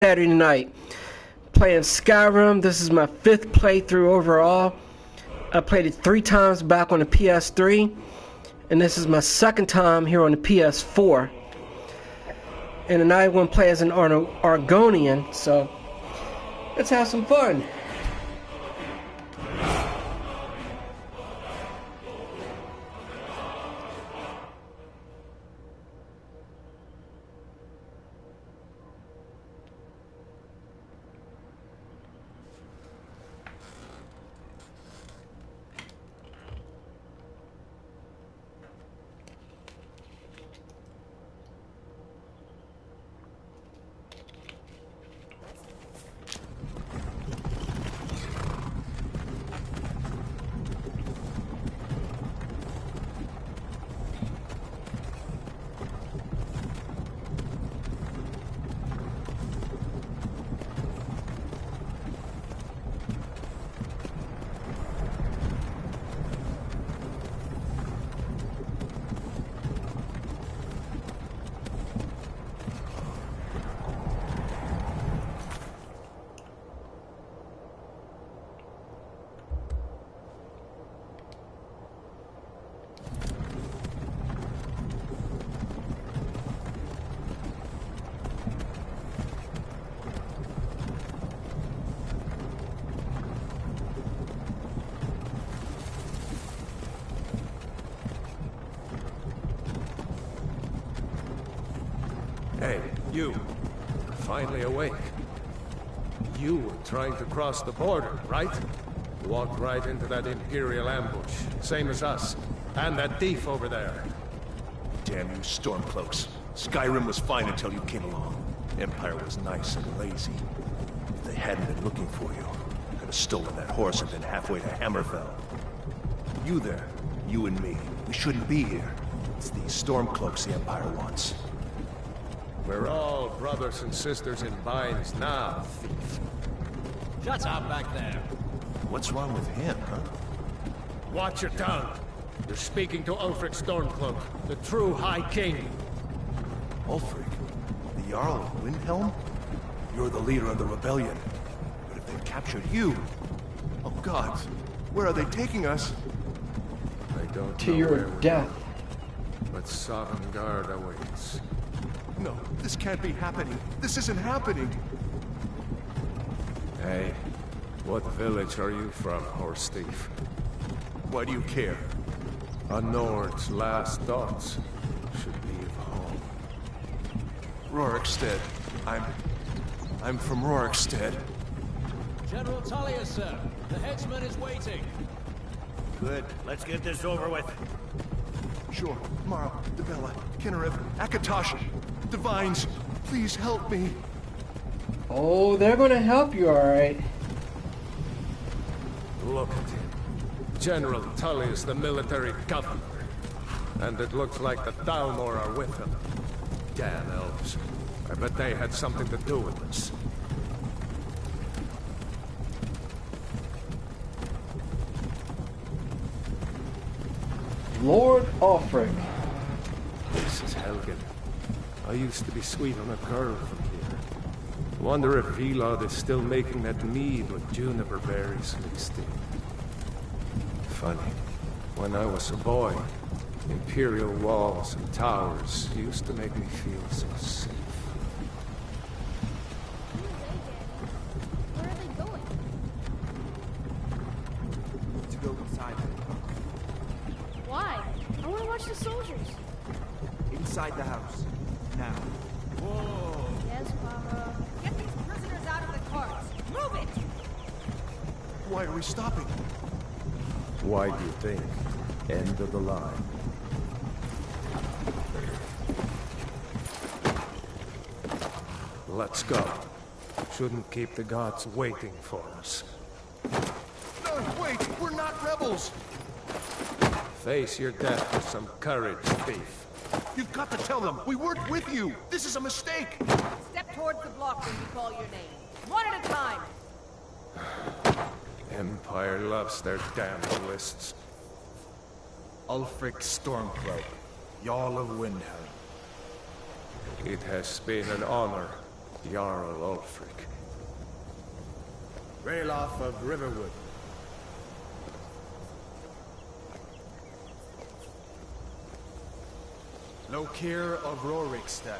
Saturday Night. Playing Skyrim. This is my 5th playthrough overall. I played it 3 times back on the PS3, and this is my 2nd time here on the PS4. And tonight I'm going to play as an Argonian, so let's have some fun. Hey, you. Finally awake. You were trying to cross the border, right? Walked right into that Imperial ambush. Same as us. And that thief over there. Damn you Stormcloaks. Skyrim was fine until you came along. Empire was nice and lazy. If they hadn't been looking for you, could have stolen that horse and been halfway to Hammerfell. You there, you and me, we shouldn't be here. It's these Stormcloaks the Empire wants. We're all brothers and sisters in binds now, thief. Shut up back there. What's wrong with him, huh? Watch your tongue. You're speaking to Ulfric Stormcloak, the true High King. Ulfric? The Jarl of Windhelm? You're the leader of the rebellion. But if they've captured you... Oh God, where are they taking us? I don't To know your where we're death. going, but Sovngarde awaits. No, this can't be happening. This isn't happening. Hey, what village are you from, horse thief? Why do you care? A Nord's last thoughts should be of home. Rorikstead. I'm from Rorikstead. General Tullius, sir. The headsman is waiting. Good. Let's get this over with. Sure. Mara, Debella, Kinnarev, Akatosh, Divines, please help me. Oh, they're gonna help you, alright. Look at him. General Tullius, the military governor. And it looks like the Thalmor are with him. Damn elves. I bet they had something to do with this. Lord Ulfric. This is Helgen. I used to be sweet on a girl from here. Wonder if Vilod is still making that mead with juniper berries mixed in. Funny. When I was a boy, Imperial walls and towers used to make me feel so safe. Where are they going? To go inside. Why? I want to watch the soldiers. Inside the house. Now. Whoa. Yes, Mama. Get these prisoners out of the carts! Move it! Why are we stopping? Why do you think? End of the line. Let's go. Shouldn't keep the gods waiting for us. No, wait! We're not rebels! Face your death with some courage, thief. You've got to tell them! We weren't with you! This is a mistake! Step towards the block when we call your name. One at a time! Empire loves their damn lists. Ulfric Stormcloak, Jarl of Windhelm. It has been an honor, Jarl Ulfric. Ralof of Riverwood. Lokir of Rorikstad.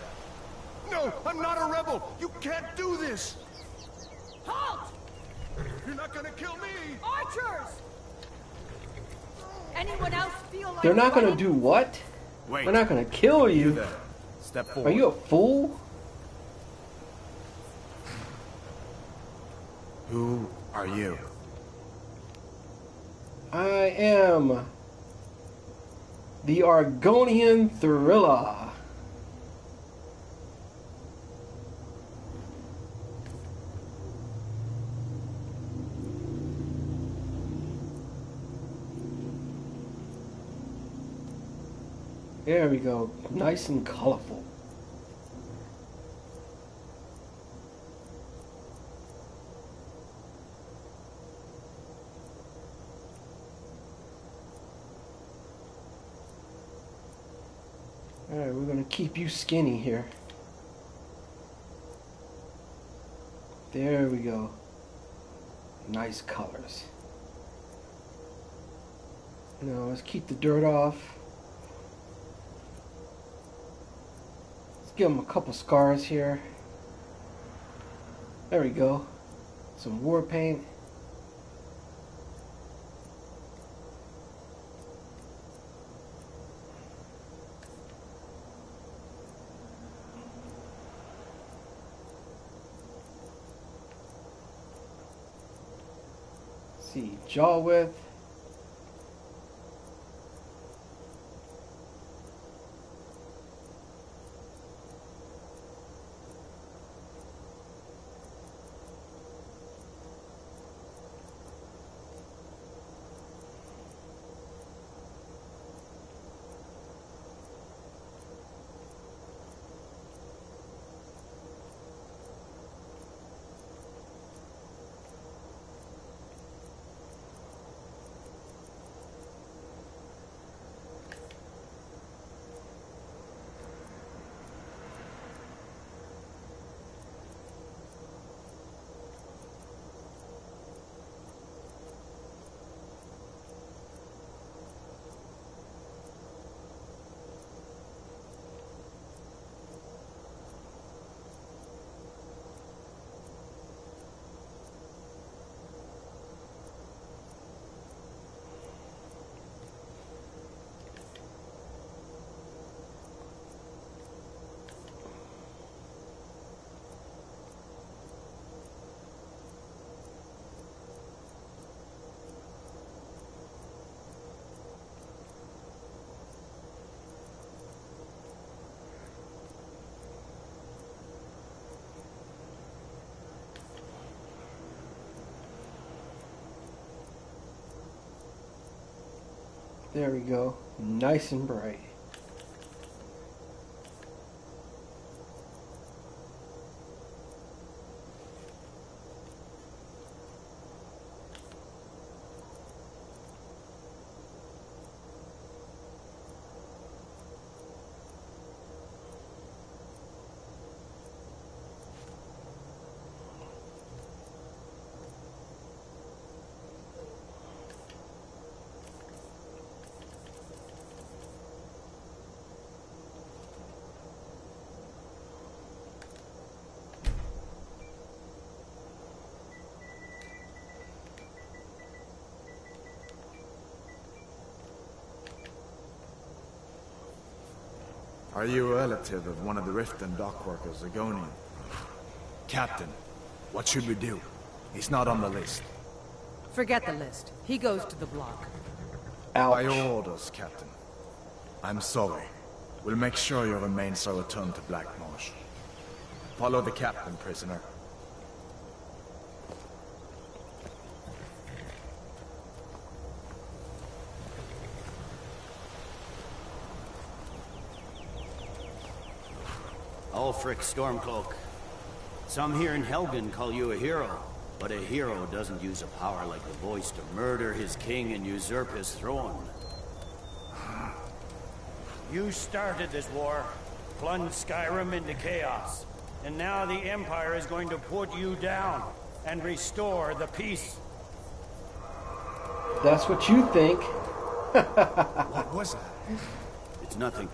No, I'm not a rebel! You can't do this! Halt! You're not gonna kill me! Archers! Anyone else feel like They're not gonna running? do what? Wait. They're not gonna kill you. There. Step Are forward. you a fool? Who are you? I am the Argonian Thriller. There we go. Nice and colorful. Alright, we're gonna keep you skinny here. There we go. Nice colors. Now let's keep the dirt off. Let's give him a couple scars here. There we go. Some war paint. See, jaw width. There we go. Nice and bright. Are you a relative of one of the Riften dockworkers, Argonian? Captain, what should we do? He's not on the list. Forget the list. He goes to the block. By Ouch. your orders, Captain. I'm sorry. We'll make sure your remains are returned to Blackmarsh. Follow the captain, prisoner. Ulfric Stormcloak. Some here in Helgen call you a hero, but a hero doesn't use a power like the voice to murder his king and usurp his throne. You started this war, plunged Skyrim into chaos. and now the Empire is going to put you down and restore the peace. That's what you think. What was that? It's nothing.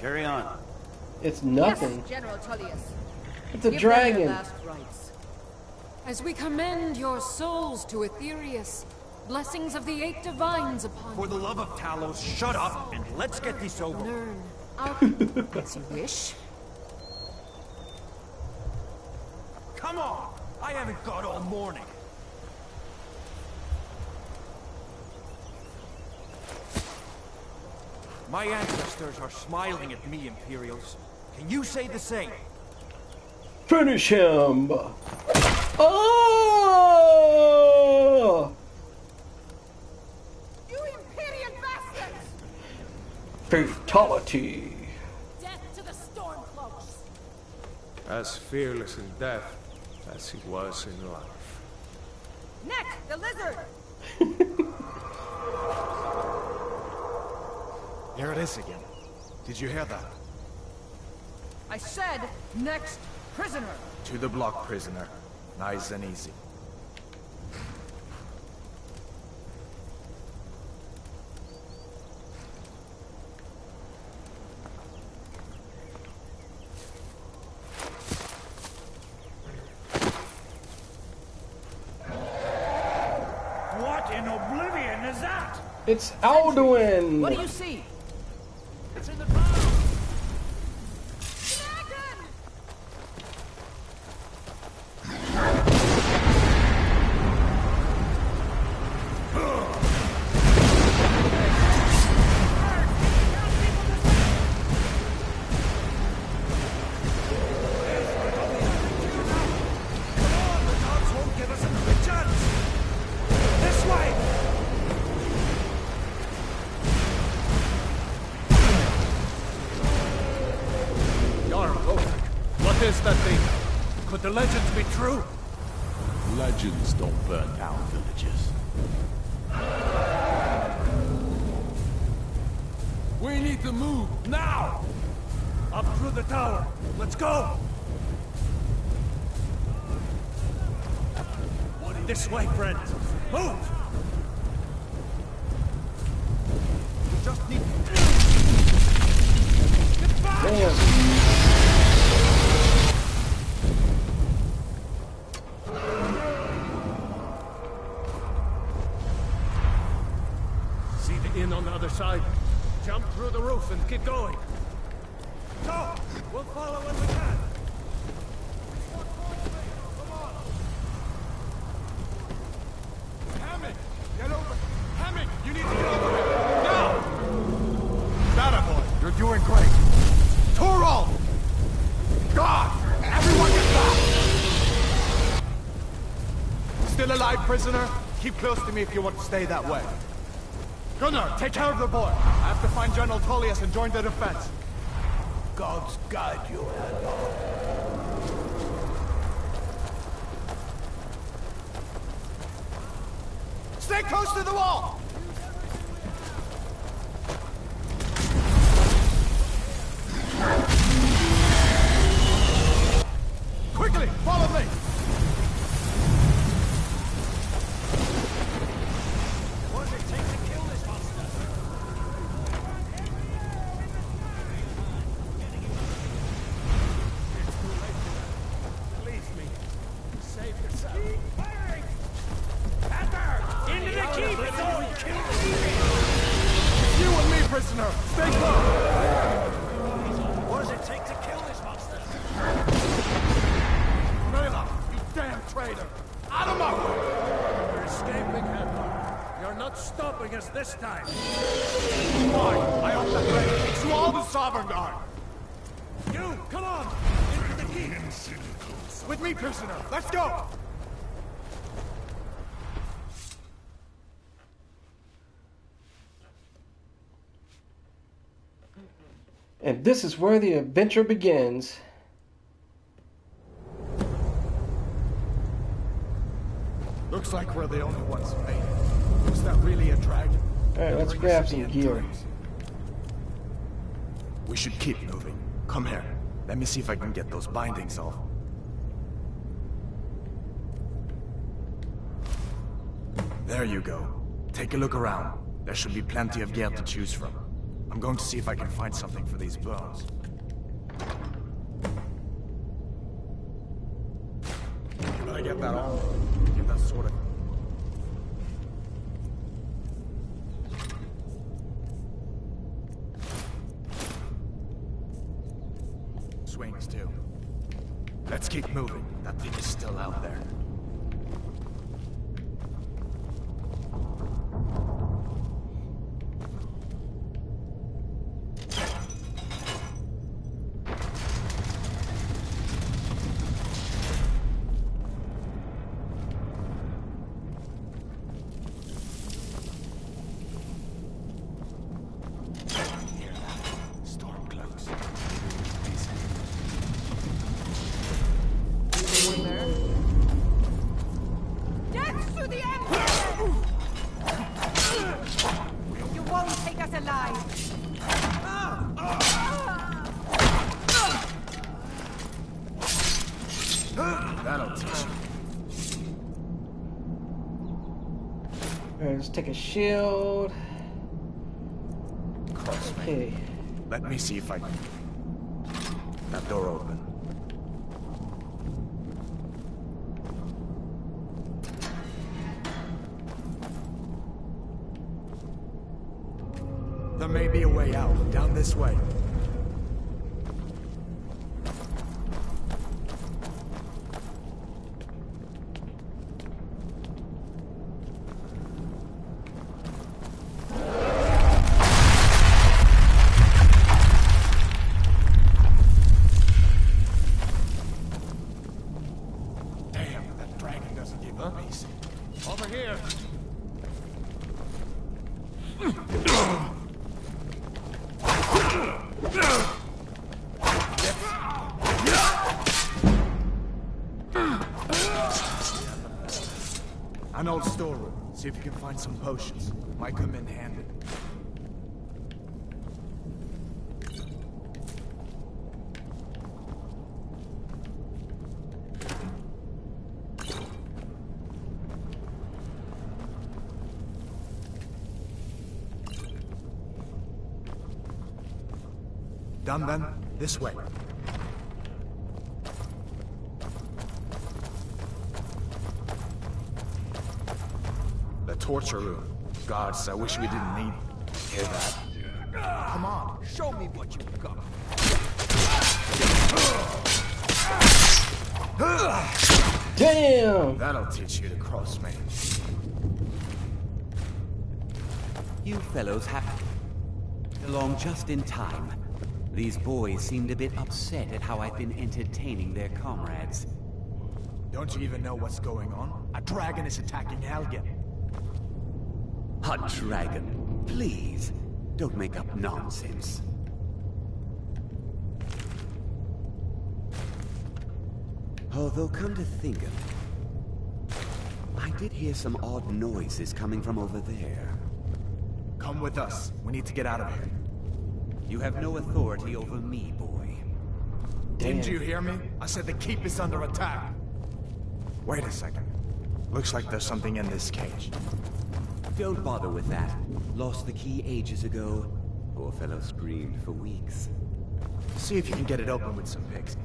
Carry on. It's nothing. Yes, General Tullius. It's a Give them their dragon. last rites. As we commend your souls to Aetherius, blessings of the eight divines upon For you. the love of Talos, shut up and let's get this over. Learn our as you wish. Come on! I haven't got all morning. My ancestors are smiling at me, Imperials. Can you say the same? Finish him. Oh! You Imperial bastards! Fatality. Death to the Stormcloaks! As fearless in death as he was in life. Neck, the lizard! Here it is again. Did you hear that? I said, next prisoner! To the block, prisoner. Nice and easy. What in oblivion is that? It's Alduin. What do you see? It's in the ground! Dragon! Jarl Ulfric, what is that thing? Could the legends be true? Legends don't burn down villages. We need to move, now! Up through the tower. Let's go! This way, friend. Move! We just need... See the inn on the other side? Jump through the roof and keep going. Go! We'll follow when we can. Hammond! Get over! Hammond! You need to get over here! Now! That boy! You're doing great! Torald! God! Everyone get back! Still alive, prisoner? Keep close to me if you want to stay that way. Gunnar, take care of the boy. I have to find General Tullius and join the defense. God's guide you, Admiral. Stay close to the wall! Quickly, follow me! What does it take to kill this monster? It's too late for that. Believe me. Save yourself. Keep firing! Panther! Into the keep! It's all kill You and me, prisoner! Stay close! What does it take to kill this monster? Mela, you damn traitor! Out of my way! We're escaping, Admiral. You're not stopping us this time. Fine, I hope that ready. To all the Sovereign Guard! You, come on! Into the keep! With me, prisoner! Let's go! And this is where the adventure begins. Looks like we're the only ones who made it. Was that really a dragon? Alright, let's grab some gear. We should keep moving. Come here. Let me see if I can get those bindings off. There you go. Take a look around. There should be plenty of gear to choose from. I'm going to see if I can find something for these bones. You gotta get that on. Get that sorted. Swings too. Let's keep moving. That thing is still out there. Let's take a shield. Okay. Let me see if I can. That door open. There may be a way out. Down this way. An old storeroom. See if you can find some potions. Might come in handy. Done then? This way. The torture room. Gods, I wish we didn't need. Hear that? Come on, show me what you've got. Damn! That'll teach you to cross me. You fellows have along just in time. These boys seemed a bit upset at how I've been entertaining their comrades. Don't you even know what's going on? A dragon is attacking Helgen. A dragon? Please, don't make up nonsense. Although, come to think of it, I did hear some odd noises coming from over there. Come with us. We need to get out of here. You have no authority over me, boy. Didn't you hear me? I said the keep is under attack. Wait a second. Looks like there's something in this cage. Don't bother with that. Lost the key ages ago. Poor fellow screamed for weeks. See if you can get it open with some picks.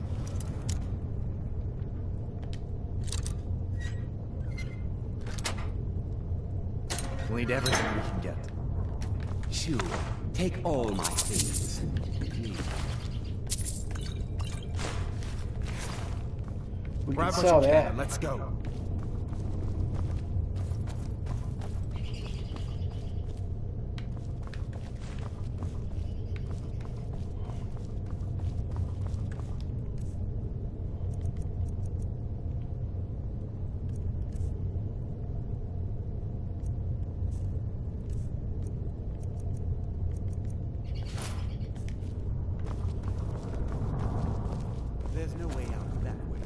We'll need everything we can get. Sure. Take all my things. We Grab can what sell you that. can. Let's go. There's no way out that way.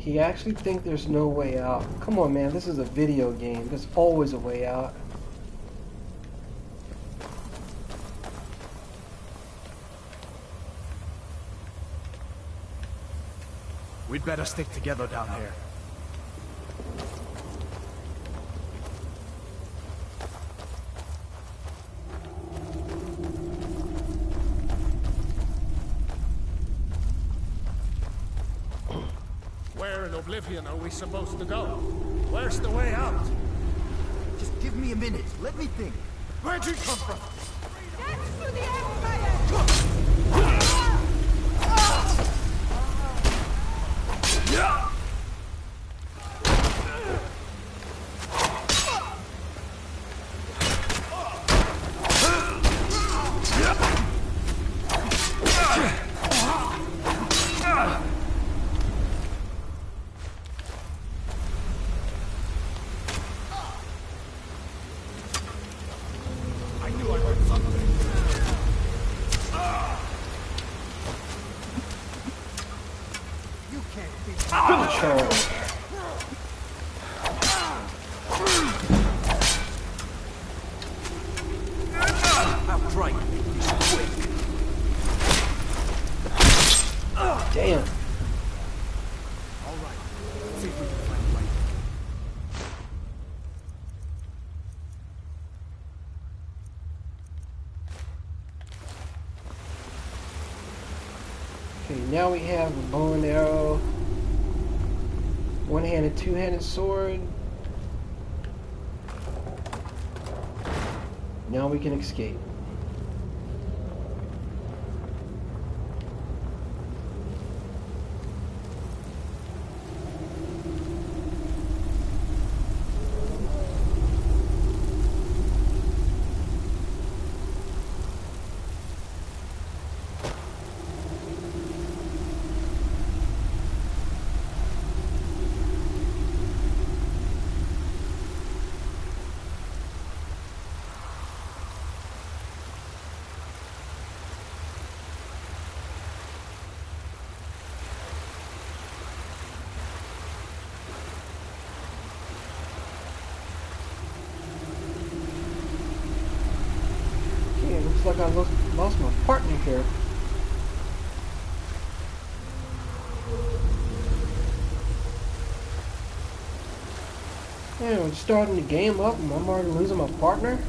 He actually think there's no way out. Come on, man. This is a video game. There's always a way out. We'd better stick together down here. Where in Oblivion are we supposed to go? Where's the way out? Just give me a minute. Let me think. Where'd you come from? That's for the Empire! Damn. Alright, let's see if we can find a way. Okay, now we have a bow and arrow, one-handed, two-handed sword. Now we can escape. Looks like I lost my partner here. Yeah, we're starting the game up and I'm already losing my partner.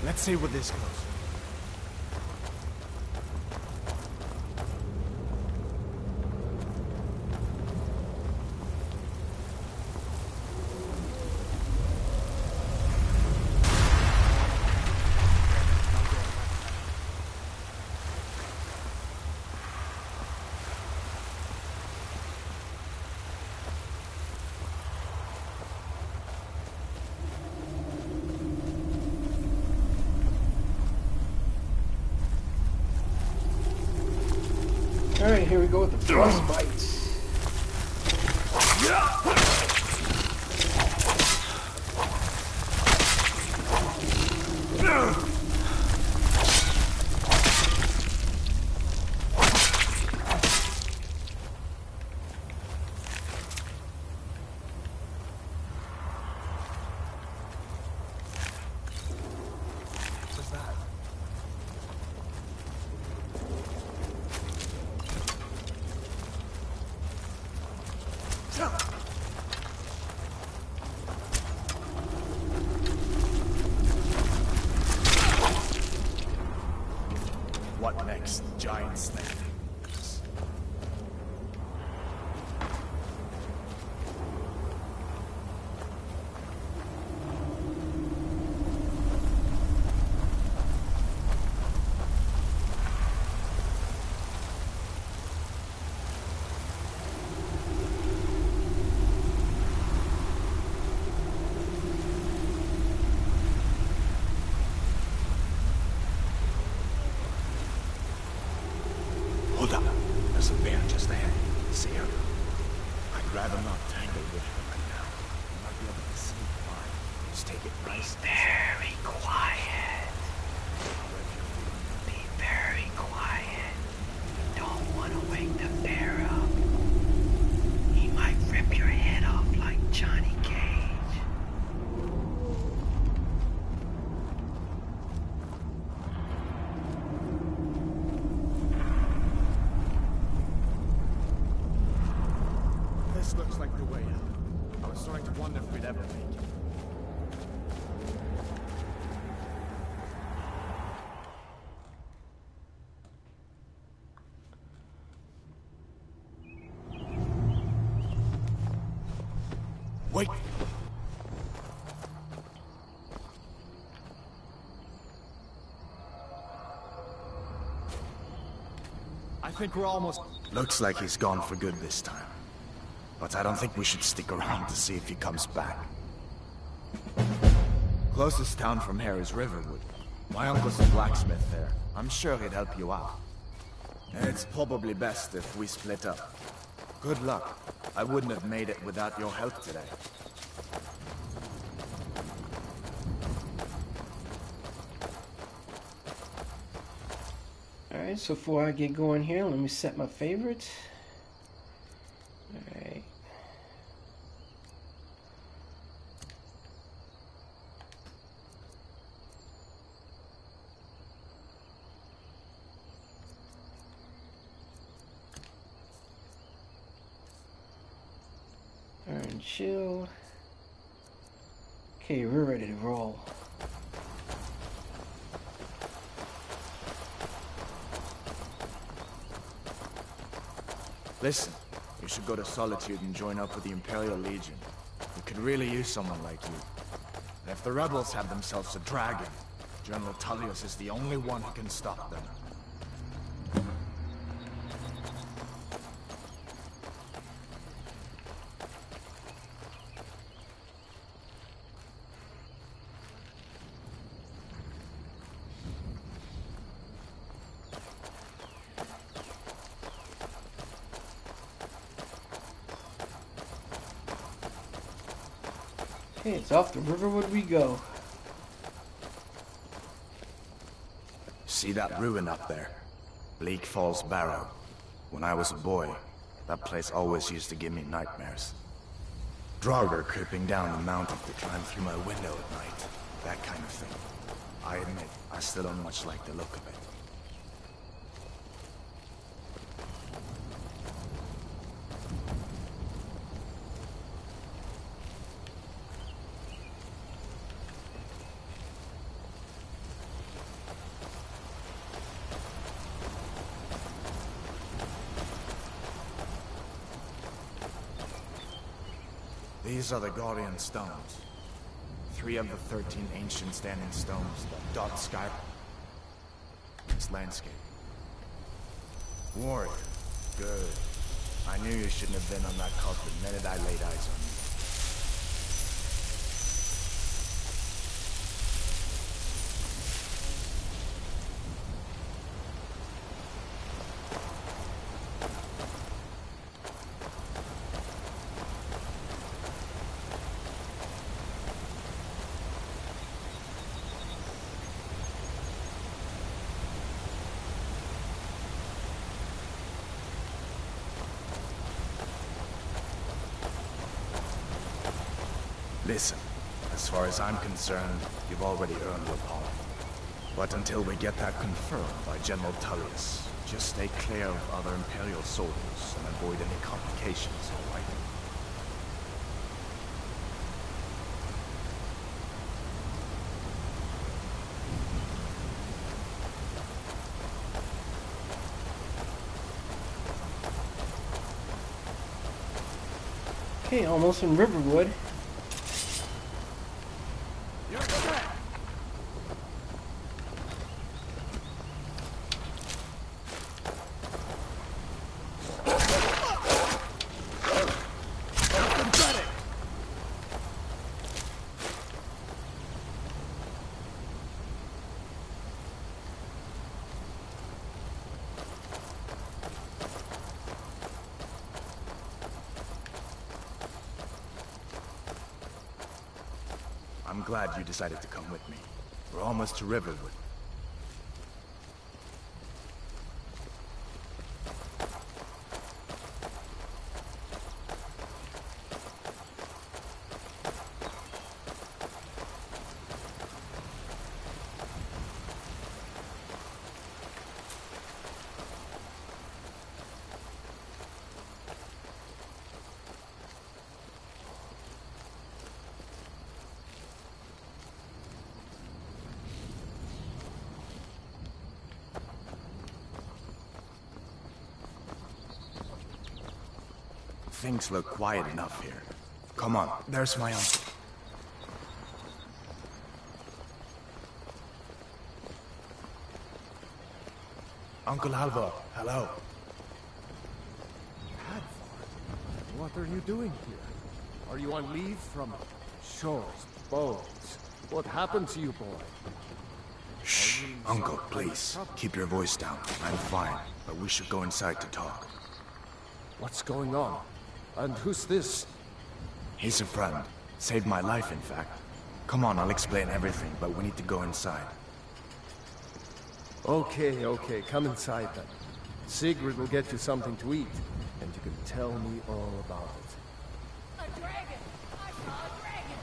Let's see where this goes. Alright, here we go with the frost bites. What's that? What next, giant snake? Wait! I think we're almost... Looks like he's gone for good this time. But I don't think we should stick around to see if he comes back. Closest town from here is Riverwood. My uncle's a blacksmith there. I'm sure he'd help you out. It's probably best if we split up. Good luck. I wouldn't have made it without your help today. Alright, so before I get going here, let me set my favorites. Alright. Iron Shield. Okay, we're ready to roll. Listen, you should go to Solitude and join up with the Imperial Legion. We could really use someone like you. And if the rebels have themselves a dragon, General Tullius is the only one who can stop them. Okay, it's off the Riverwood we go. See that ruin up there? Bleak Falls Barrow. When I was a boy, that place always used to give me nightmares. Draugr creeping down the mountain to climb through my window at night. That kind of thing. I admit, I still don't much like the look of it. These are the Guardian Stones. 3 of the 13 ancient standing stones that dot Skyrim. This landscape. Warrior. Good. I knew you shouldn't have been on that cult the minute I laid eyes on you. Listen, as far as I'm concerned, you've already earned your pardon. But until we get that confirmed by General Tullius, just stay clear of other Imperial soldiers and avoid any complications, all right? Okay, almost in Riverwood. I'm glad you decided to come with me. We're almost to Riverwood. Things look quiet enough here. Come on, there's my uncle. Uncle Halvor, hello. What are you doing here? Are you on leave from shores, boats? What happened to you, boy? Shh, Uncle, please. Keep your voice down. I'm fine, but we should go inside to talk. What's going on? And who's this? He's a friend. Saved my life, in fact. Come on, I'll explain everything, but we need to go inside. Okay, come inside then. Sigrid will get you something to eat, and you can tell me all about it. A dragon! I saw a dragon!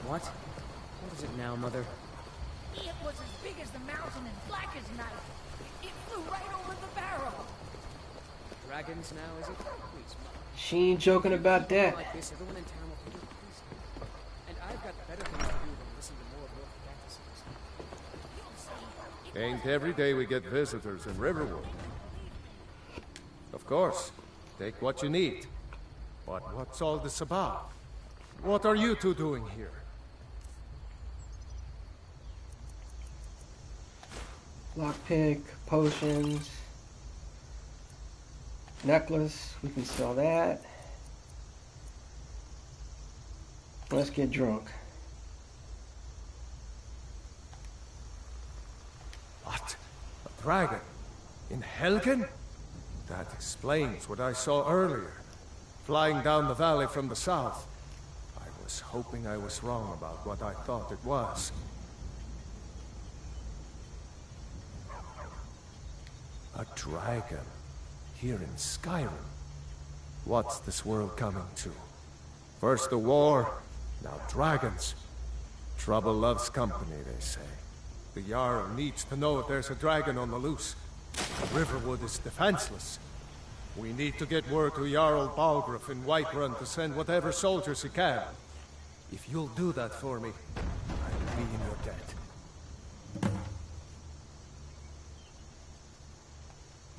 What? What is it now, Mother? It was as big as the mountain and black as night. It flew right over the barrow. Dragons now, is it? Please, Mother. She ain't joking about that. Like this, everyone in town will think you're crazy. And I've got better things to do than listen to more of your fantasies. Ain't every day we get visitors in Riverwood. Of course. Take what you need. But what's all this about? What are you two doing here? Lockpick, potions, necklace, we can sell that. Let's get drunk. What? A dragon? In Helgen? That explains what I saw earlier. Flying down the valley from the south. I was hoping I was wrong about what I thought it was. A dragon? Here in Skyrim? What's this world coming to? First the war, now dragons. Trouble loves company, they say. The Jarl needs to know if there's a dragon on the loose. Riverwood is defenseless. We need to get word to Jarl Balgruuf in Whiterun to send whatever soldiers he can. If you'll do that for me, I'll be in your debt.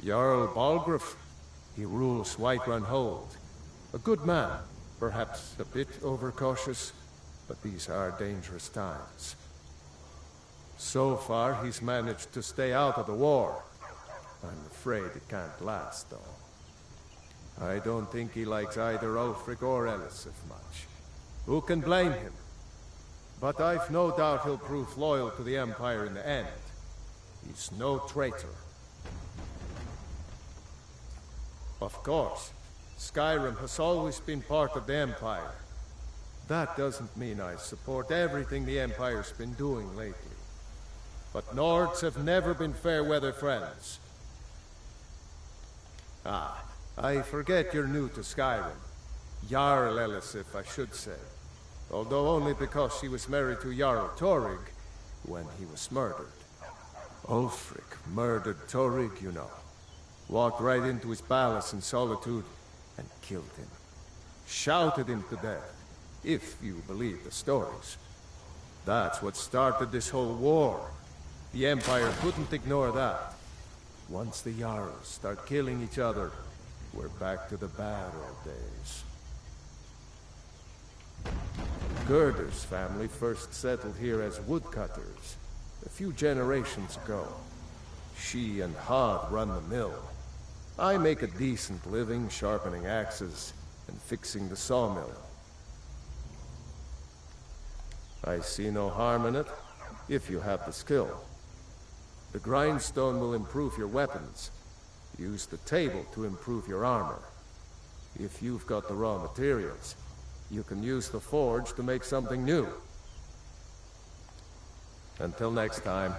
Jarl Balgruuf. He rules Whiterun Hold. A good man, perhaps a bit overcautious, but these are dangerous times. So far, he's managed to stay out of the war. I'm afraid it can't last, though. I don't think he likes either Ulfric or Elisif much. Who can blame him? But I've no doubt he'll prove loyal to the Empire in the end. He's no traitor. Of course, Skyrim has always been part of the Empire. That doesn't mean I support everything the Empire's been doing lately. But Nords have never been fair-weather friends. Ah, I forget you're new to Skyrim. Jarl Elisif, I should say. Although only because she was married to Jarl Torrig when he was murdered. Ulfric murdered Torrig, you know. Walked right into his palace in solitude and killed him. Shouted him to death, if you believe the stories. That's what started this whole war. The Empire couldn't ignore that. Once the Jarls start killing each other, we're back to the bad old days. Gerder's family first settled here as woodcutters, a few generations ago. She and Hod run the mill. I make a decent living sharpening axes and fixing the sawmill. I see no harm in it, if you have the skill. The grindstone will improve your weapons. Use the table to improve your armor. If you've got the raw materials, you can use the forge to make something new. Until next time.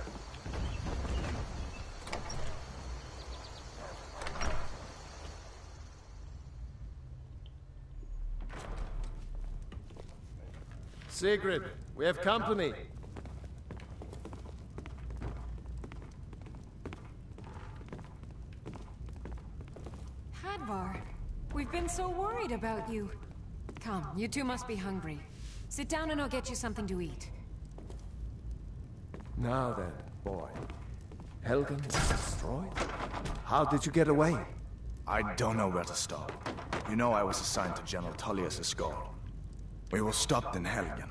Sigrid, we have company. Hadvar, we've been so worried about you. Come, you two must be hungry. Sit down and I'll get you something to eat. Now then, boy. Helgen is destroyed? How did you get away? I don't know where to stop. You know I was assigned to General Tullius' guard. We were stopped in Helgen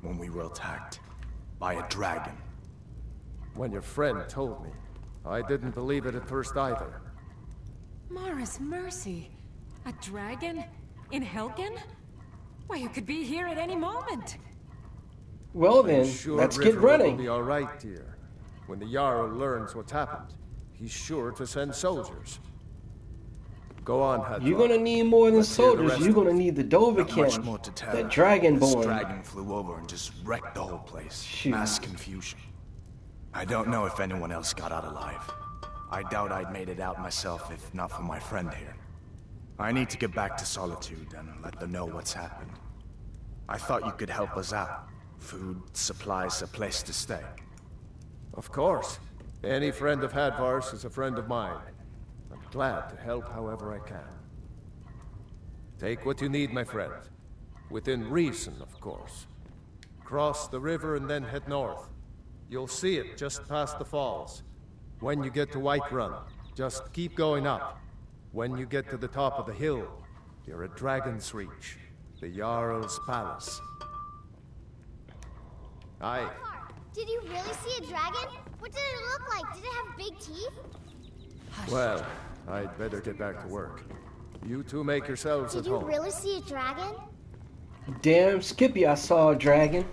when we were attacked by a dragon. When your friend told me, I didn't believe it at first either. Mara's mercy. A dragon? In Helgen? Why, you could be here at any moment. Well then, let's get running. Will be all right, dear. When the Jarl learns what's happened, he's sure to send soldiers. Go on, Hadvar. You're gonna need more than soldiers. You're gonna need the Dovahkiin, that Dragonborn. This dragon flew over and just wrecked the whole place. Shoot. Mass confusion. I don't know if anyone else got out alive. I doubt I'd made it out myself if not for my friend here. I need to get back to Solitude and let them know what's happened. I thought you could help us out. Food, supplies, a place to stay. Of course. Any friend of Hadvar's is a friend of mine. I'm glad to help however I can. Take what you need, my friend. Within reason, of course. Cross the river and then head north. You'll see it just past the falls. When you get to Whiterun, just keep going up. When you get to the top of the hill, you're at Dragonsreach, the Jarl's palace. Aye. Did you really see a dragon? What did it look like? Did it have big teeth? Well, I'd better get back to work. You two make yourselves at home. Did you really see a dragon? Damn, Skippy, I saw a dragon.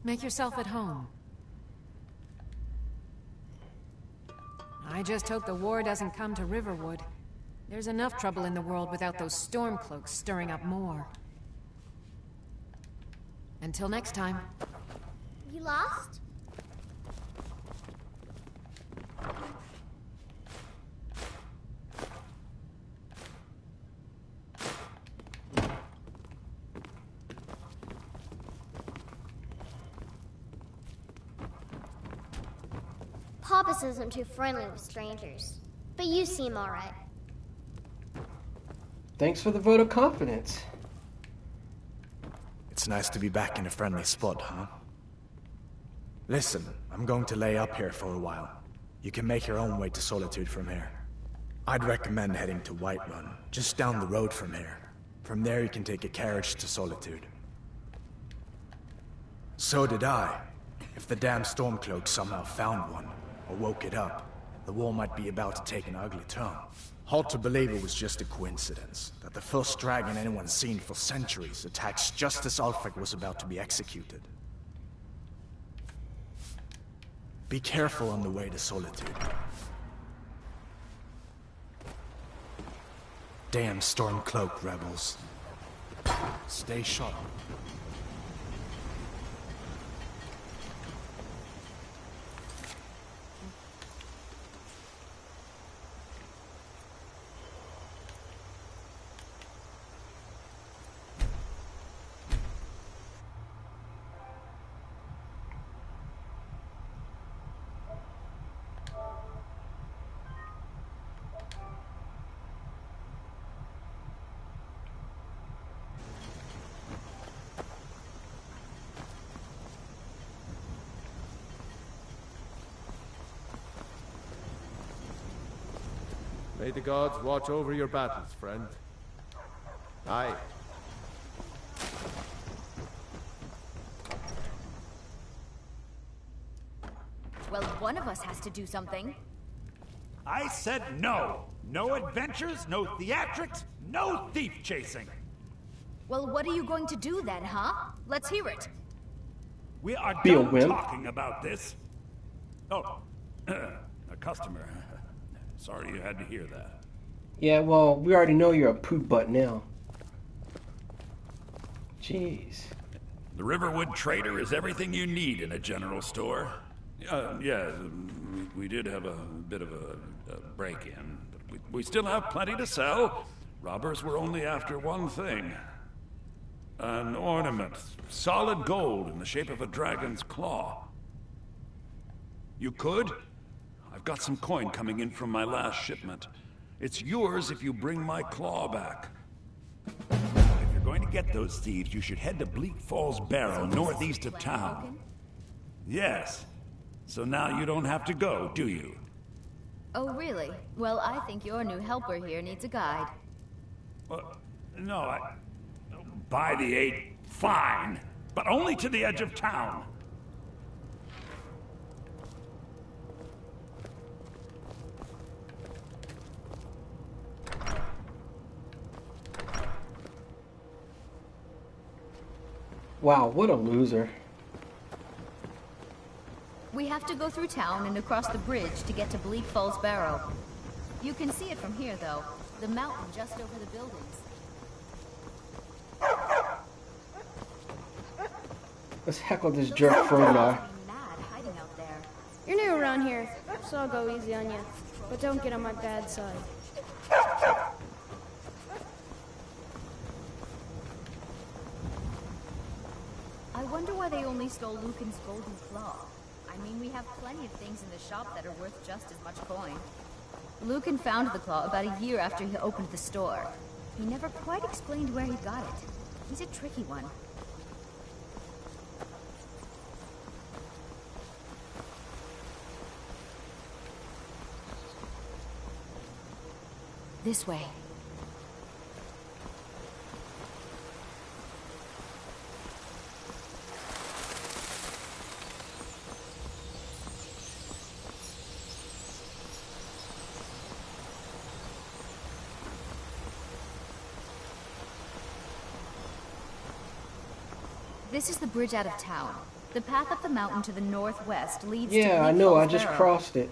Make yourself at home. I just hope the war doesn't come to Riverwood. There's enough trouble in the world without those Stormcloaks stirring up more. Until next time. You lost? Papas isn't too friendly with strangers, but you seem alright. Thanks for the vote of confidence. It's nice to be back in a friendly spot, huh? Listen, I'm going to lay up here for a while. You can make your own way to Solitude from here. I'd recommend heading to Whiterun, just down the road from here. From there you can take a carriage to Solitude. So did I. If the damn Stormcloak somehow found one, or woke it up, the war might be about to take an ugly turn. Hard to believe it was just a coincidence, that the first dragon anyone's seen for centuries attacks just as Ulfric was about to be executed. Be careful on the way to Solitude. Damn Stormcloak rebels. Stay sharp. May the gods watch over your battles, friend. Aye. Well, one of us has to do something. I said no! No adventures, no theatrics, no thief chasing! Well, what are you going to do then, huh? Let's hear it. We are Be a done wimp. talking about this. Oh, a customer. Sorry you had to hear that. Yeah, well, we already know you're a poop butt now. Jeez. The Riverwood Trader is everything you need in a general store. Yeah, we did have a bit of a break-in, but we still have plenty to sell. Robbers were only after one thing. An ornament, solid gold in the shape of a dragon's claw. You could? I've got some coin coming in from my last shipment. It's yours if you bring my claw back. If you're going to get those thieves, you should head to Bleak Falls Barrow, northeast of town. Yes. So now you don't have to go, do you? Oh, really? Well, I think your new helper here needs a guide. No, by the 8, fine, but only to the edge of town. Wow, what a loser. We have to go through town and across the bridge to get to Bleak Falls Barrow. You can see it from here, though. The mountain just over the buildings. Let's heckle this jerk further. Mad hiding out there. You're new around here, so I'll go easy on you. But don't get on my bad side. I wonder why they only stole Lucan's golden claw. I mean, we have plenty of things in the shop that are worth just as much coin. Lucan found the claw about a year after he opened the store. He never quite explained where he got it. He's a tricky one. This way. This is the bridge out of town. The path up the mountain to the northwest leads to Bleak Yeah, I know, Falls I just Barrow. crossed it.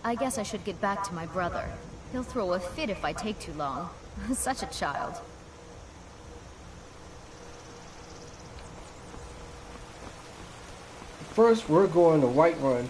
I guess I should get back to my brother. He'll throw a fit if I take too long. Such a child. First, we're going to Whiterun.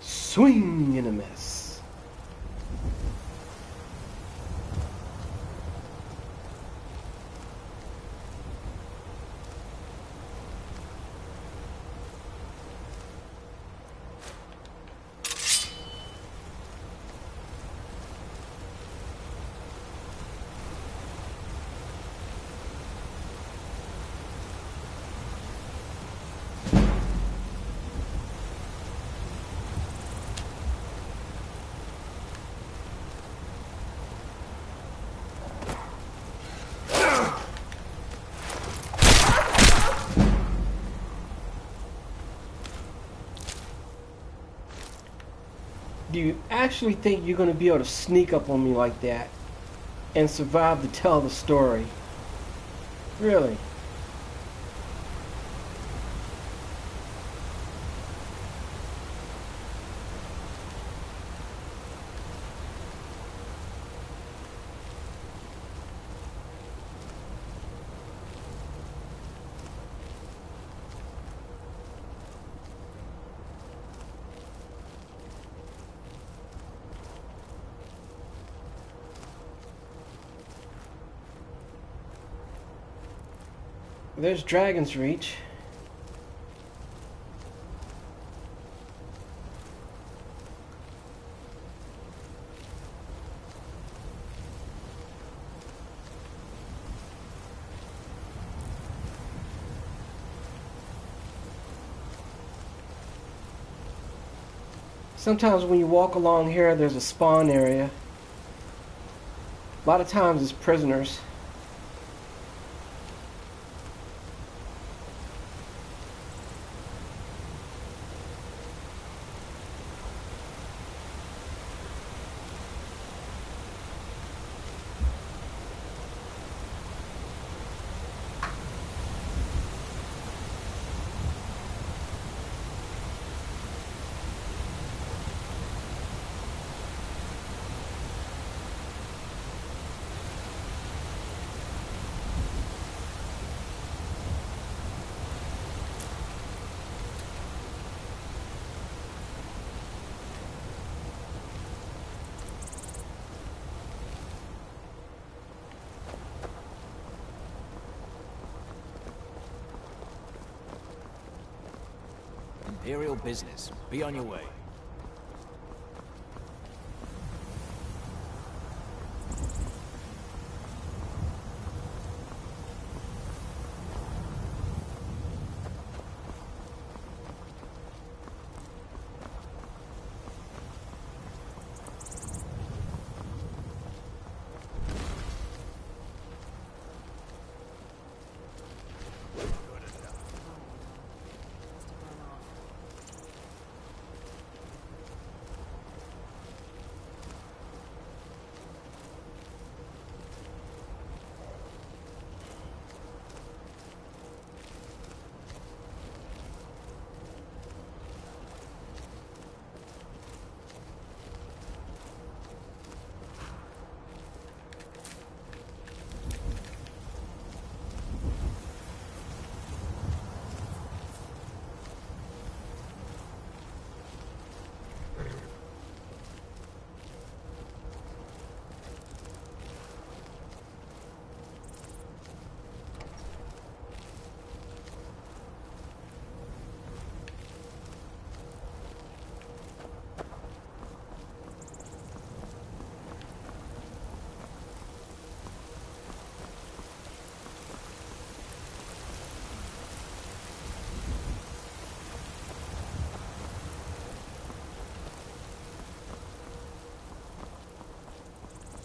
Swing and a miss. Do you actually think you're going to be able to sneak up on me like that and survive to tell the story? Really? There's Dragonsreach. Sometimes when you walk along here, there's a spawn area. A lot of times it's prisoners. Imperial business. Be on your way.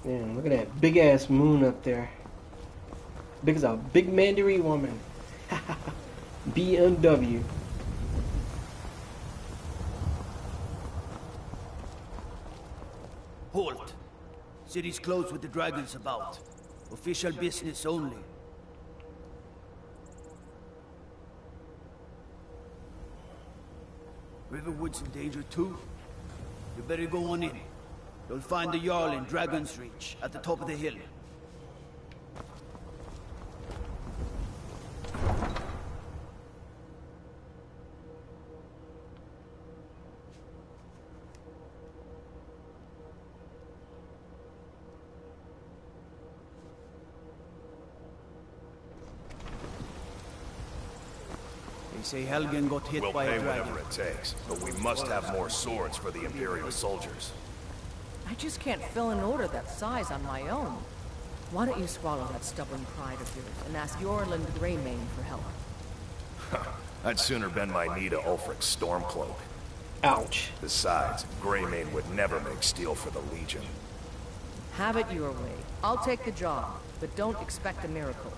Damn, look at that big ass moon up there. Big as a big Mandarin woman. BMW. Halt! City's closed with the dragons about. Official business only. Riverwood's in danger too. You better go on in. You'll find the Jarl in Dragonsreach, at the top of the hill. They say Helgen got hit by a dragon. We'll pay whatever it takes, but we must have more swords for the Imperial soldiers. I just can't fill an order that size on my own. Why don't you swallow that stubborn pride of yours and ask Yorland Greymane for help? I'd sooner bend my knee to Ulfric's Stormcloak. Ouch. Besides, Greymane would never make steel for the Legion. Have it your way. I'll take the job, but don't expect a miracle.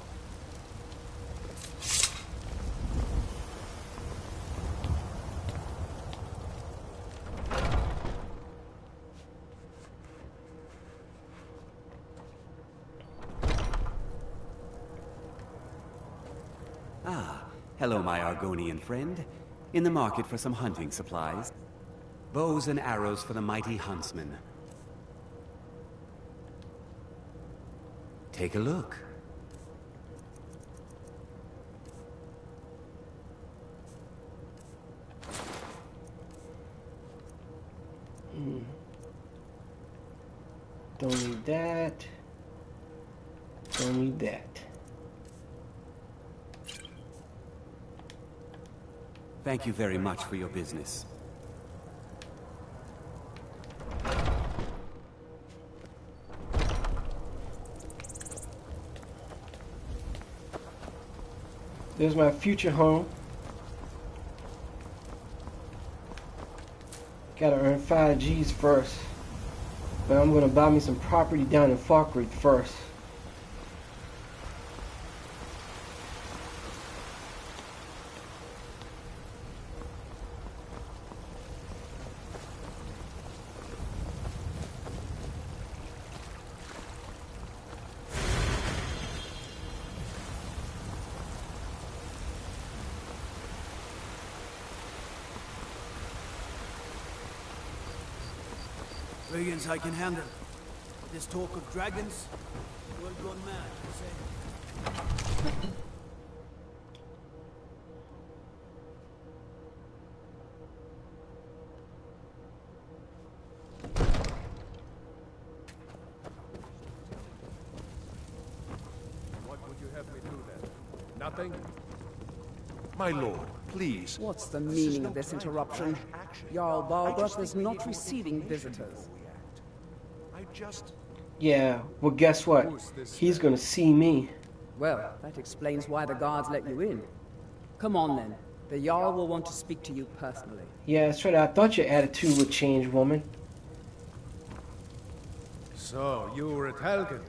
Hello, my Argonian friend. In the market for some hunting supplies. Bows and arrows for the mighty huntsman. Take a look. Don't need that. Don't need that. Thank you very much for your business. There's my future home. Gotta earn 5 G's first. But I'm gonna buy me some property down in Falkreath first. Brigands I can handle. But this talk of dragons, the world gone mad, you say? What would you have me do then? Nothing? My lord, Please. What's the meaning of this interruption? Jarl Balgruuf is not receiving visitors. I just... Yeah, well guess what? He's gonna see me. Well, that explains why the guards let you in. Come on then. The Jarl will want to speak to you personally. Yeah, that's right. I thought your attitude would change, woman. So, you were at Helgen.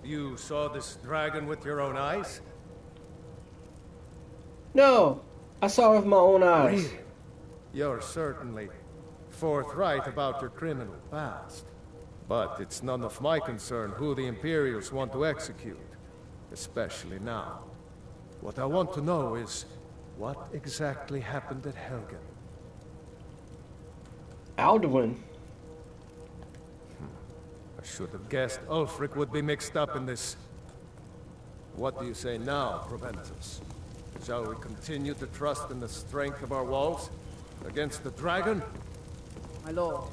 You saw this dragon with your own eyes? No, I saw it with my own eyes. Really? You're certainly forthright about your criminal past. But it's none of my concern who the Imperials want to execute. Especially now. What I want to know is, what exactly happened at Helgen? Alduin. I should have guessed Ulfric would be mixed up in this. What do you say now, Proventus? Shall we continue to trust in the strength of our walls against the dragon? My lord,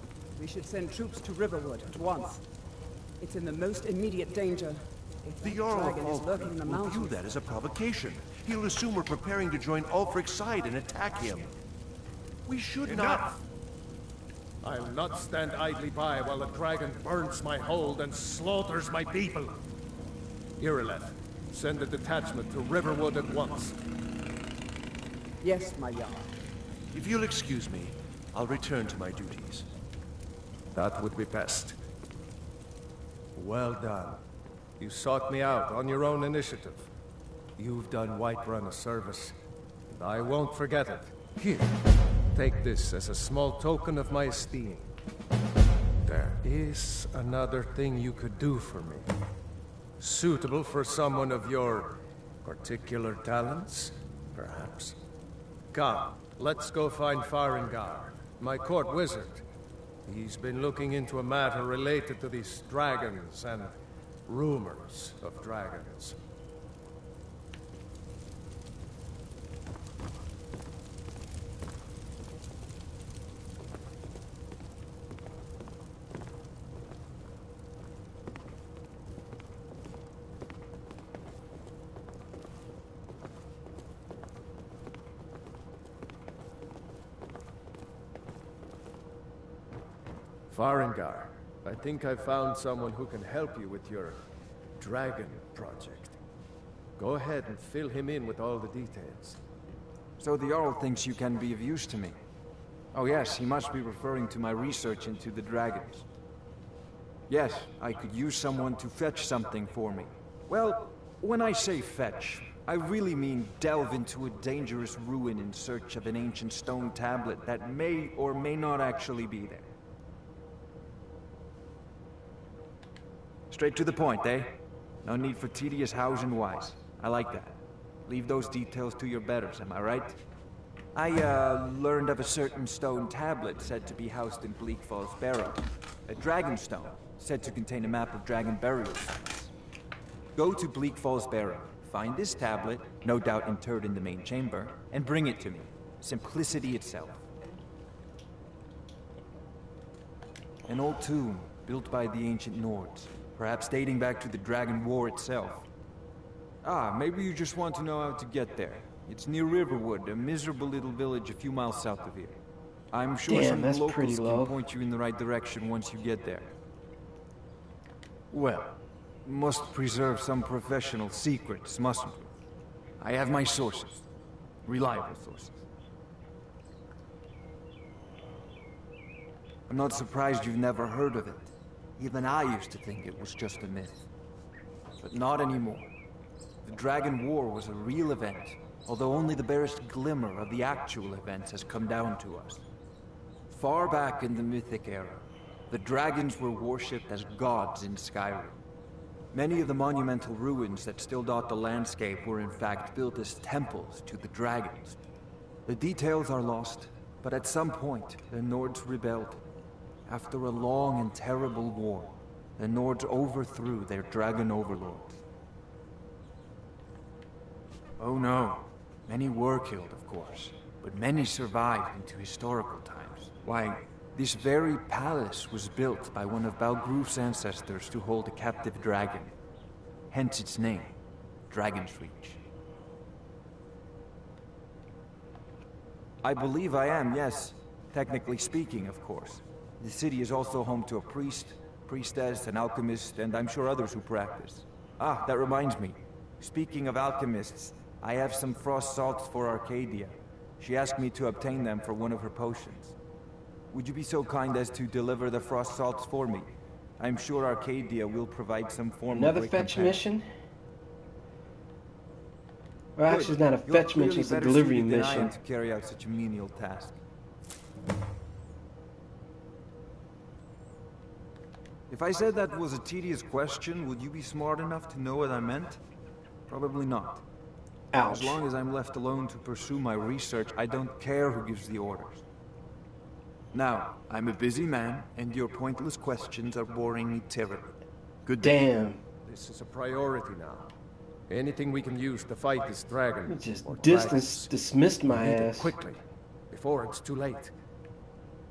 we should send troops to Riverwood at once. It's in the most immediate danger. If The that Jarl dragon is of lurking in the Ulfric will view mountains. that as a provocation. He'll assume we're preparing to join Ulfric's side and attack him. We should Enough! I'll not stand idly by while the dragon burns my hold and slaughters my people. Irileth, send a detachment to Riverwood at once. Yes, my Jarl. If you'll excuse me, I'll return to my duties. That would be best. Well done. You sought me out on your own initiative. You've done Whiterun a service, and I won't forget it. Here, take this as a small token of my esteem. There is another thing you could do for me. Suitable for someone of your particular talents, perhaps. Come, let's go find Farengar, my court wizard. He's been looking into a matter related to these dragons and rumors of dragons. Farengar, I think I found someone who can help you with your dragon project. Go ahead and fill him in with all the details. So the Jarl thinks you can be of use to me. Oh yes, he must be referring to my research into the dragons. Yes, I could use someone to fetch something for me. Well, when I say fetch, I really mean delve into a dangerous ruin in search of an ancient stone tablet that may or may not actually be there. Straight to the point, eh? No need for tedious hows and whys. I like that. Leave those details to your betters, am I right? I, learned of a certain stone tablet said to be housed in Bleak Falls Barrow. A dragon stone, said to contain a map of dragon burial sites. Go to Bleak Falls Barrow, find this tablet, no doubt interred in the main chamber, and bring it to me. Simplicity itself. An old tomb, built by the ancient Nords. Perhaps dating back to the Dragon War itself. Ah, maybe you just want to know how to get there. It's near Riverwood, a miserable little village a few miles south of here. I'm sure some locals can point you in the right direction once you get there. Well, must preserve some professional secrets, mustn't we? I have my sources. Reliable sources. I'm not surprised you've never heard of it. Even I used to think it was just a myth. But not anymore. The Dragon War was a real event, although only the barest glimmer of the actual events has come down to us. Far back in the Mythic era, the dragons were worshipped as gods in Skyrim. Many of the monumental ruins that still dot the landscape were in fact built as temples to the dragons. The details are lost, but at some point, the Nords rebelled. After a long and terrible war, the Nords overthrew their dragon overlords. Oh no, many were killed, of course, but many survived into historical times. Why, this very palace was built by one of Balgruf's ancestors to hold a captive dragon. Hence its name, Dragonsreach. I believe I am, yes. Technically speaking, of course. The city is also home to a priest, priestess, an alchemist, and I'm sure others who practice. Ah, that reminds me. Speaking of alchemists, I have some frost salts for Arcadia. She asked me to obtain them for one of her potions. Would you be so kind as to deliver the frost salts for me? I'm sure Arcadia will provide some form of recompense. Another fetch mission? Well, actually, it's not a fetch mission, it's a delivery mission. To carry out such a menial task. If I said that was a tedious question, would you be smart enough to know what I meant? Probably not. Ouch. As long as I'm left alone to pursue my research, I don't care who gives the orders. Now, I'm a busy man, and your pointless questions are boring me terribly. Good day. Damn. This is a priority now. Anything we can use to fight this dragon. He just dismissed my ass. Quickly, before it's too late.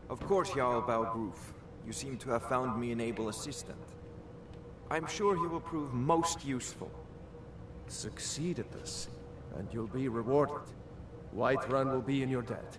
Of course, Jarl Balgroof. You seem to have found me an able assistant. I'm sure he will prove most useful. Succeed at this, and you'll be rewarded. Whiterun will be in your debt.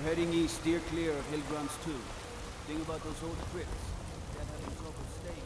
Heading east, steer clear of Hillgrant's tomb. Think about those old crypts. They're having trouble staying.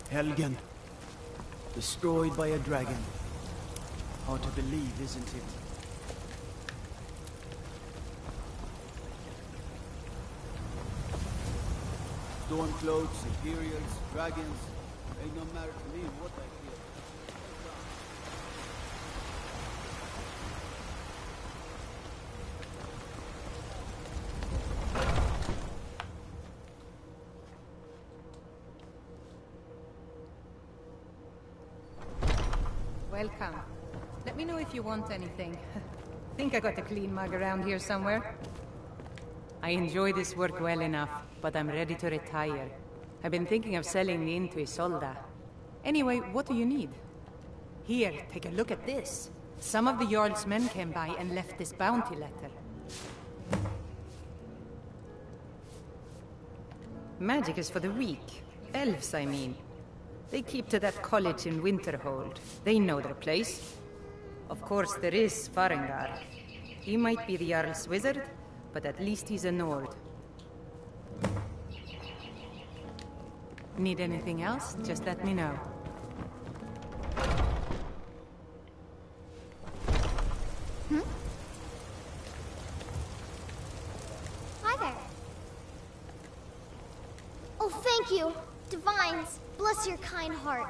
Helgen. Destroyed by a dragon. Hard to believe, isn't it? Stormcloaks, Imperials, dragons. Ain't no matter to me what I feel. Welcome. Let me know if you want anything. Think I got a clean mug around here somewhere? I enjoy this work well enough, but I'm ready to retire. I've been thinking of selling the inn to Isolda. Anyway, what do you need? Here, take a look at this. Some of the Jarl's men came by and left this bounty letter. Magic is for the weak. Elves, I mean. They keep to that college in Winterhold. They know their place. Of course, there is Farengar. He might be the Jarl's wizard, but at least he's a Nord. Need anything else? Just let me know. Hi there. Oh, thank you. Divines, bless your kind heart.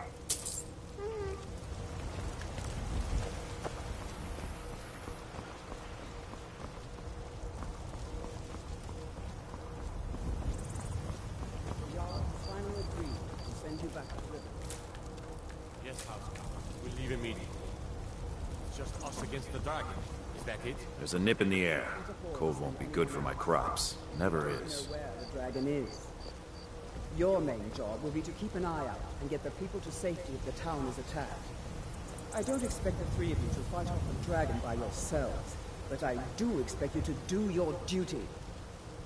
Jarl finally agreed to send you back to the river. Yes, Housekeeper. We'll leave immediately. It's just us against the dragon. Is that it? There's a nip in the air. Cove won't be good for my crops. Never is. Know where the dragon is. Your main job will be to keep an eye out and get the people to safety if the town is attacked. I don't expect the three of you to fight off the dragon by yourselves, but I do expect you to do your duty.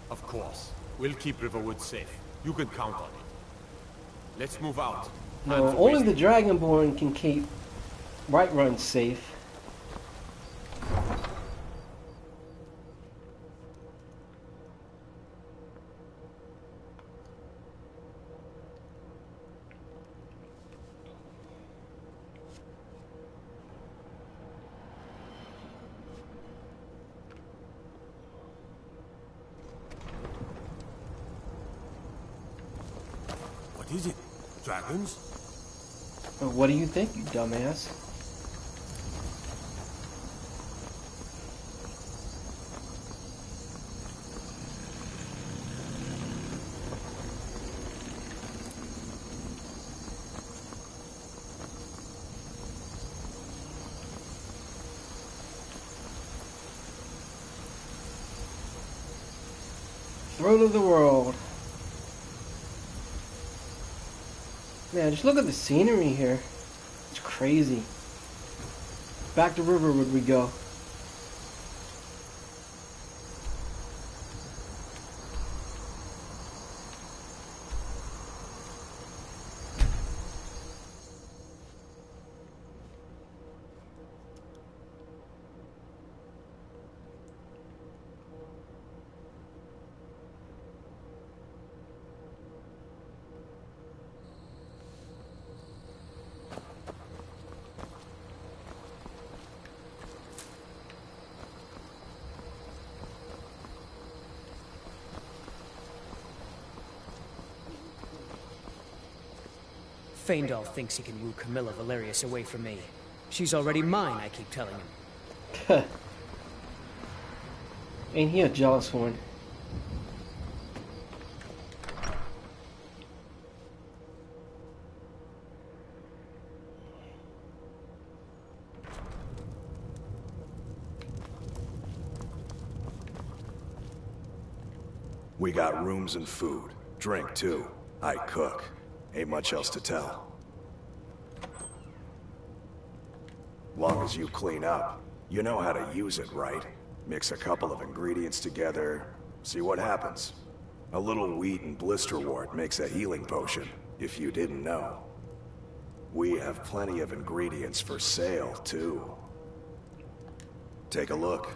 Of course. We'll keep Riverwood safe. You can count on it. Let's move out. No, only the Dragonborn can keep Whiterun safe. What is it? Dragons? But what do you think, you dumbass? Throne of the world. Man, just look at the scenery here. It's crazy. Back to Riverwood we go. Faendal thinks he can woo Camilla Valerius away from me. She's already mine, I keep telling him. Ain't he a jealous one? We got rooms and food. Drink, too. I cook. Ain't much else to tell. Long as you clean up. You know how to use it, right? Mix a couple of ingredients together, see what happens. A little wheat and blisterwort makes a healing potion, if you didn't know. We have plenty of ingredients for sale, too. Take a look.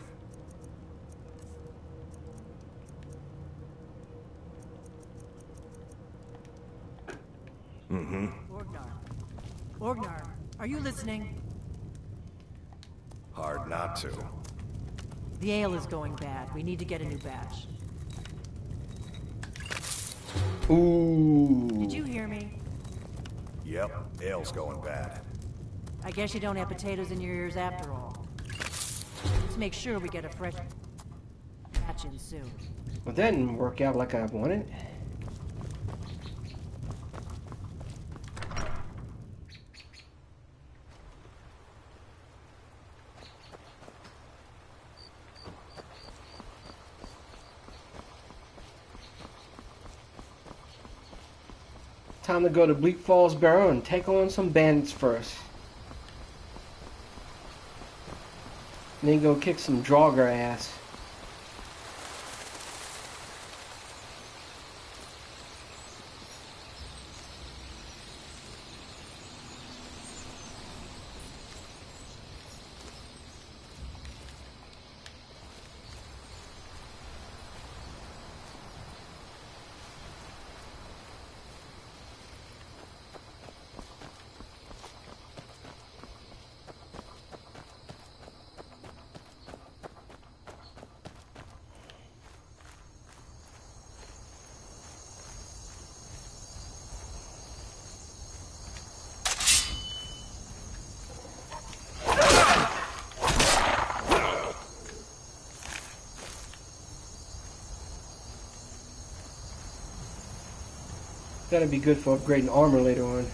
Mm-hmm. Orgnar, are you listening? Hard not to. The ale is going bad. We need to get a new batch. Ooh. Did you hear me? Yep, ale's going bad. I guess you don't have potatoes in your ears after all. Let's make sure we get a fresh batch in soon. Well, that didn't work out like I wanted. Time to go to Bleak Falls Barrow and take on some bandits first. And then go kick some Draugr ass. That'd be good for upgrading armor later on.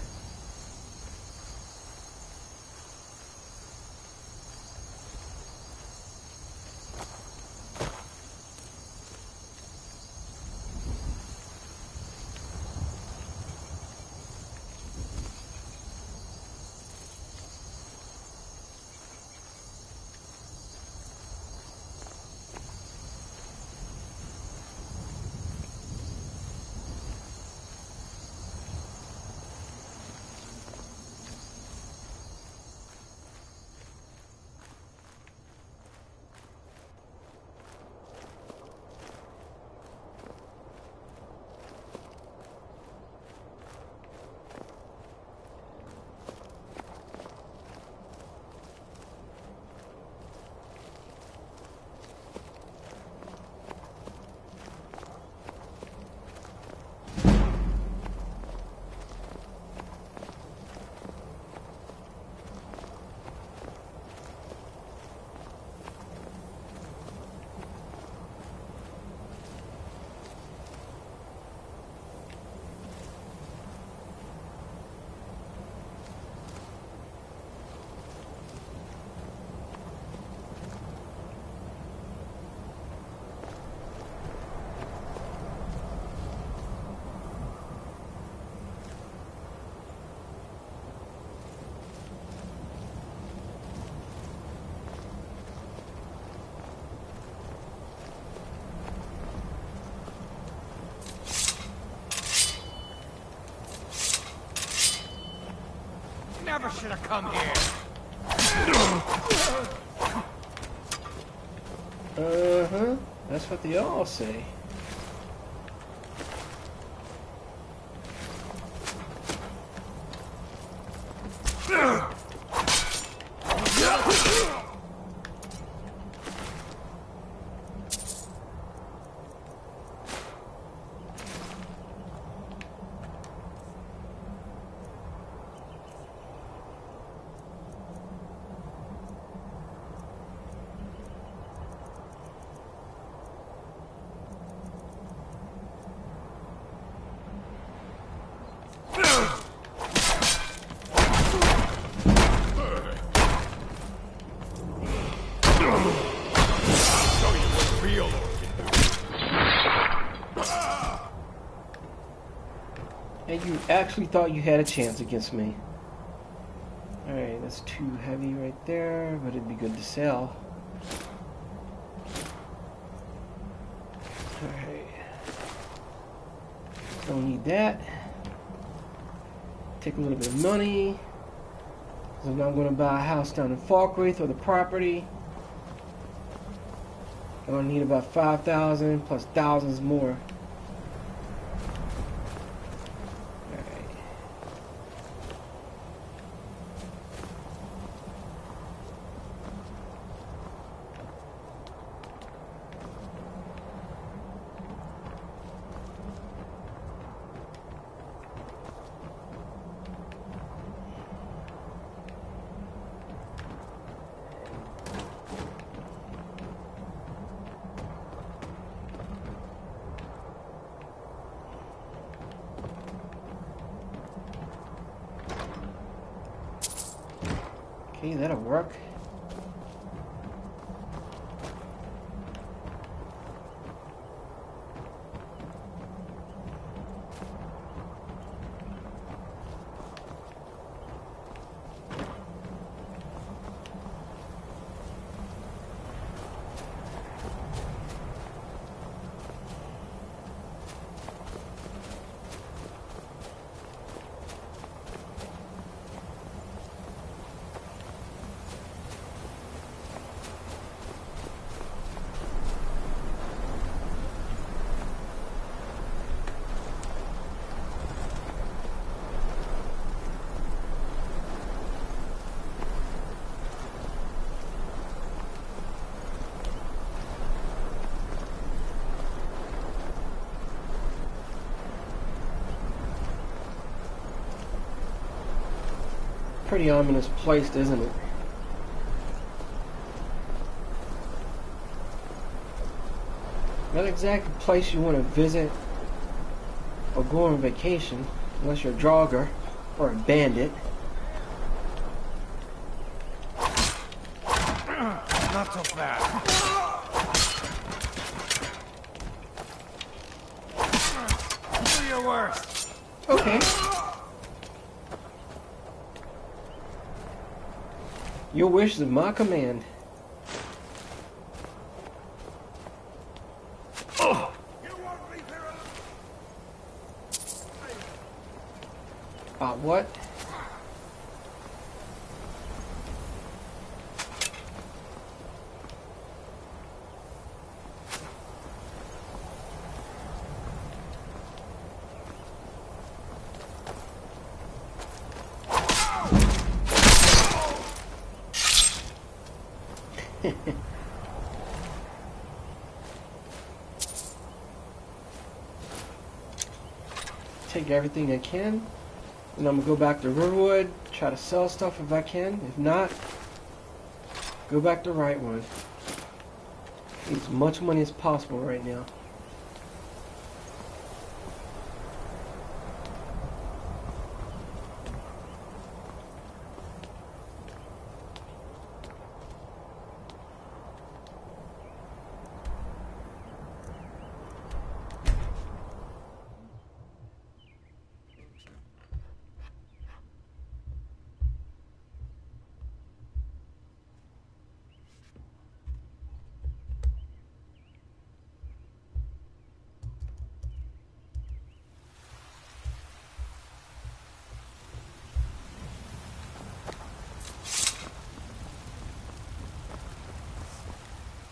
never should have come here. Uh-huh. That's what they all say. And you actually thought you had a chance against me. Alright, that's too heavy right there, but it'd be good to sell. Alright. Don't need that. Take a little bit of money. So now I'm going to buy a house down in Falkreath or the property. I'm going to need about 5,000 plus thousands more. Okay, that'll work. Pretty ominous place, isn't it? Not exactly a place you want to visit or go on vacation, unless you're a Draugr or a bandit. Not so fast. Do your worst. Okay. Your wish is my command. What? Take everything I can, and I'm gonna go back to Riverwood, try to sell stuff if I can. If not, go back to Whiterun. Need as much money as possible right now.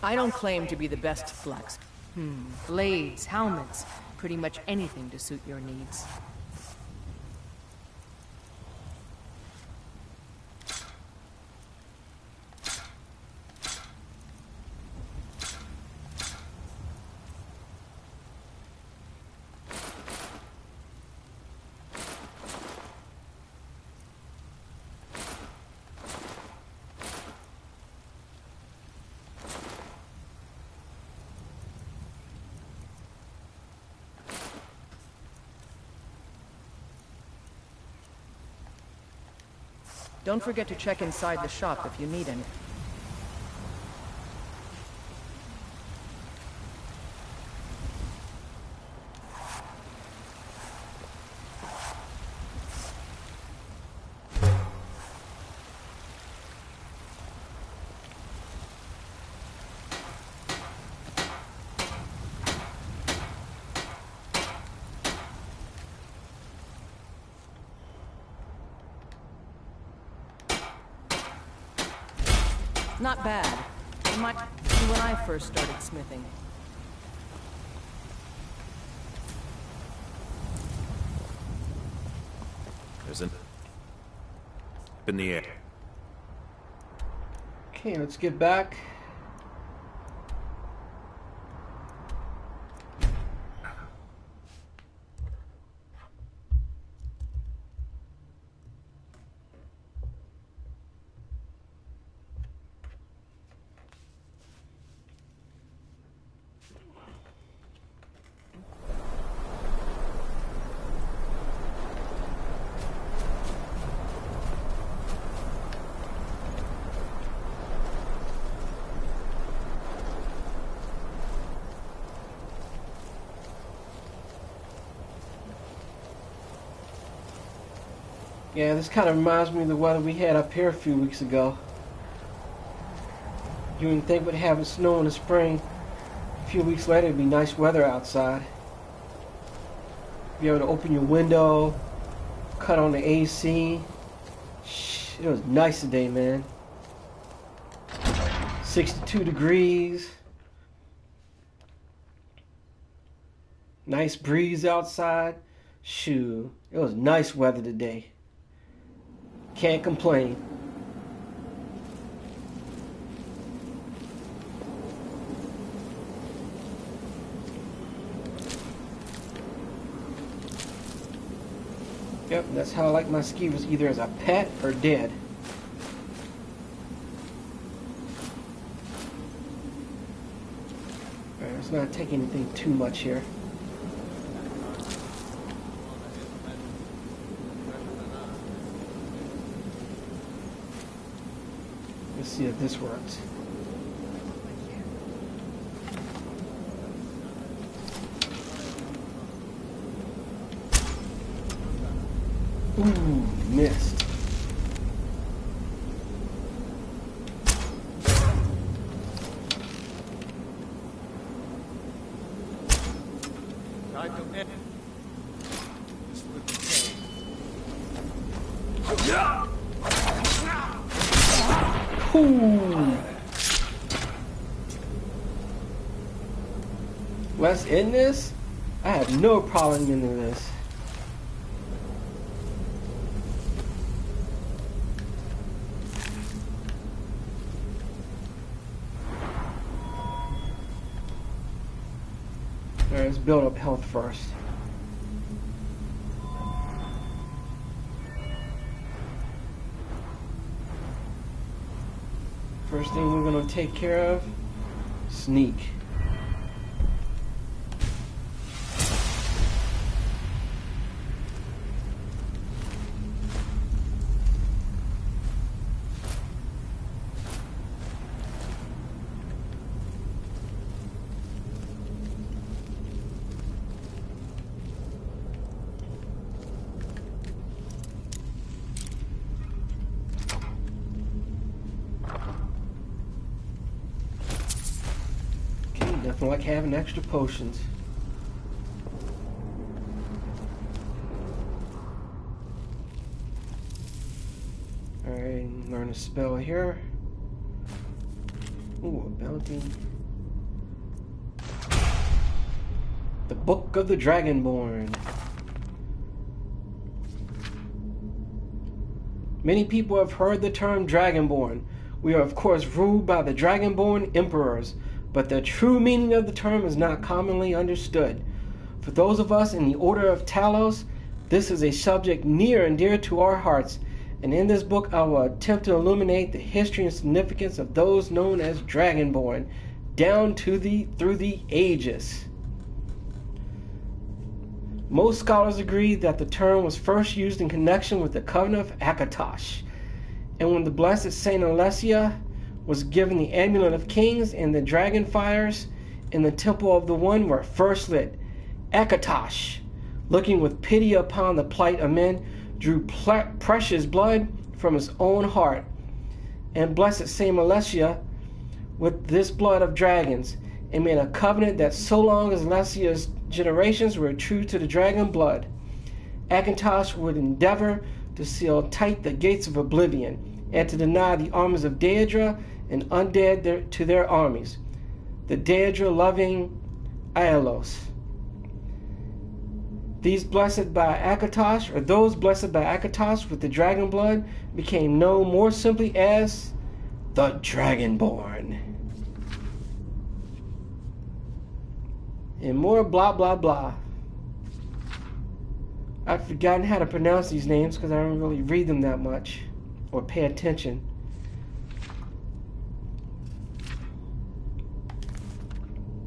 I don't claim to be the best blacksmith. Blades, helmets, pretty much anything to suit your needs. Don't forget to check inside the shop if you need anything. Not bad. Much when I first started smithing. There's an in the air. Okay, let's get back. Yeah, this kind of reminds me of the weather we had up here a few weeks ago. You wouldn't think we'd have it snow in the spring. A few weeks later, it'd be nice weather outside. Be able to open your window, cut on the AC. It was nice today, man. 62 degrees. Nice breeze outside. Shoo, it was nice weather today. Can't complain. Yep, that's how I like my skeevers, either as a pet or dead. Alright, let's not take anything too much here. Let's see if this works. Ooh, missed. Time to end. This would be safe. Ooh. Let's end this? I have no problem ending this. Alright, let's build up health first. First thing we're going to take care of, sneak. Definitely like having extra potions. Alright, learn a spell here. Ooh, a bounty. The Book of the Dragonborn. Many people have heard the term Dragonborn. We are of course ruled by the Dragonborn Emperors, but the true meaning of the term is not commonly understood. For those of us in the Order of Talos, this is a subject near and dear to our hearts, and in this book I will attempt to illuminate the history and significance of those known as Dragonborn, down to through the ages. Most scholars agree that the term was first used in connection with the Covenant of Akatosh, and when the Blessed Saint Alessia was given the Amulet of Kings and the dragon fires in the Temple of the One were first lit. Akatosh, looking with pity upon the plight of men, drew precious blood from his own heart, and Blessed Saint Alessia with this blood of dragons, and made a covenant that so long as Alessia's generations were true to the dragon blood, Akatosh would endeavor to seal tight the gates of oblivion, and to deny the armies of Daedra and undead to their armies, the Daedra-loving Aelos. Those blessed by Akatosh with the dragon blood became known more simply as the Dragonborn. And more blah blah blah. I've forgotten how to pronounce these names because I don't really read them that much or pay attention.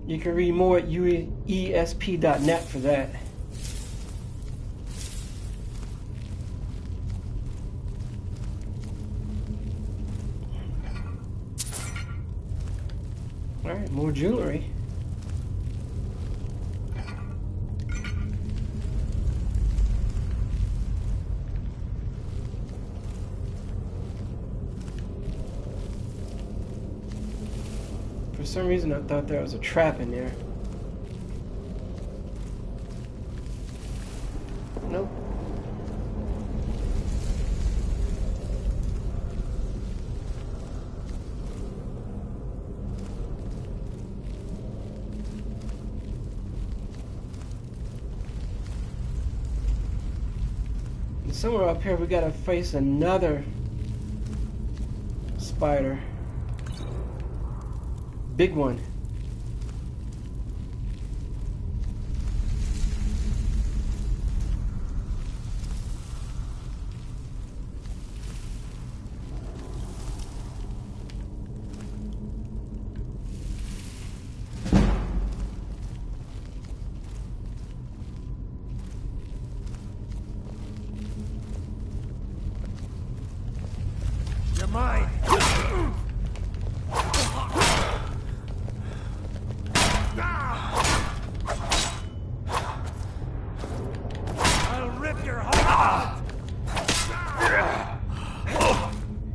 You can read more at uesp.net for that. Alright, more jewelry. For some reason I thought there was a trap in there. Nope. And somewhere up here we gotta face another spider. Big one. You're mine.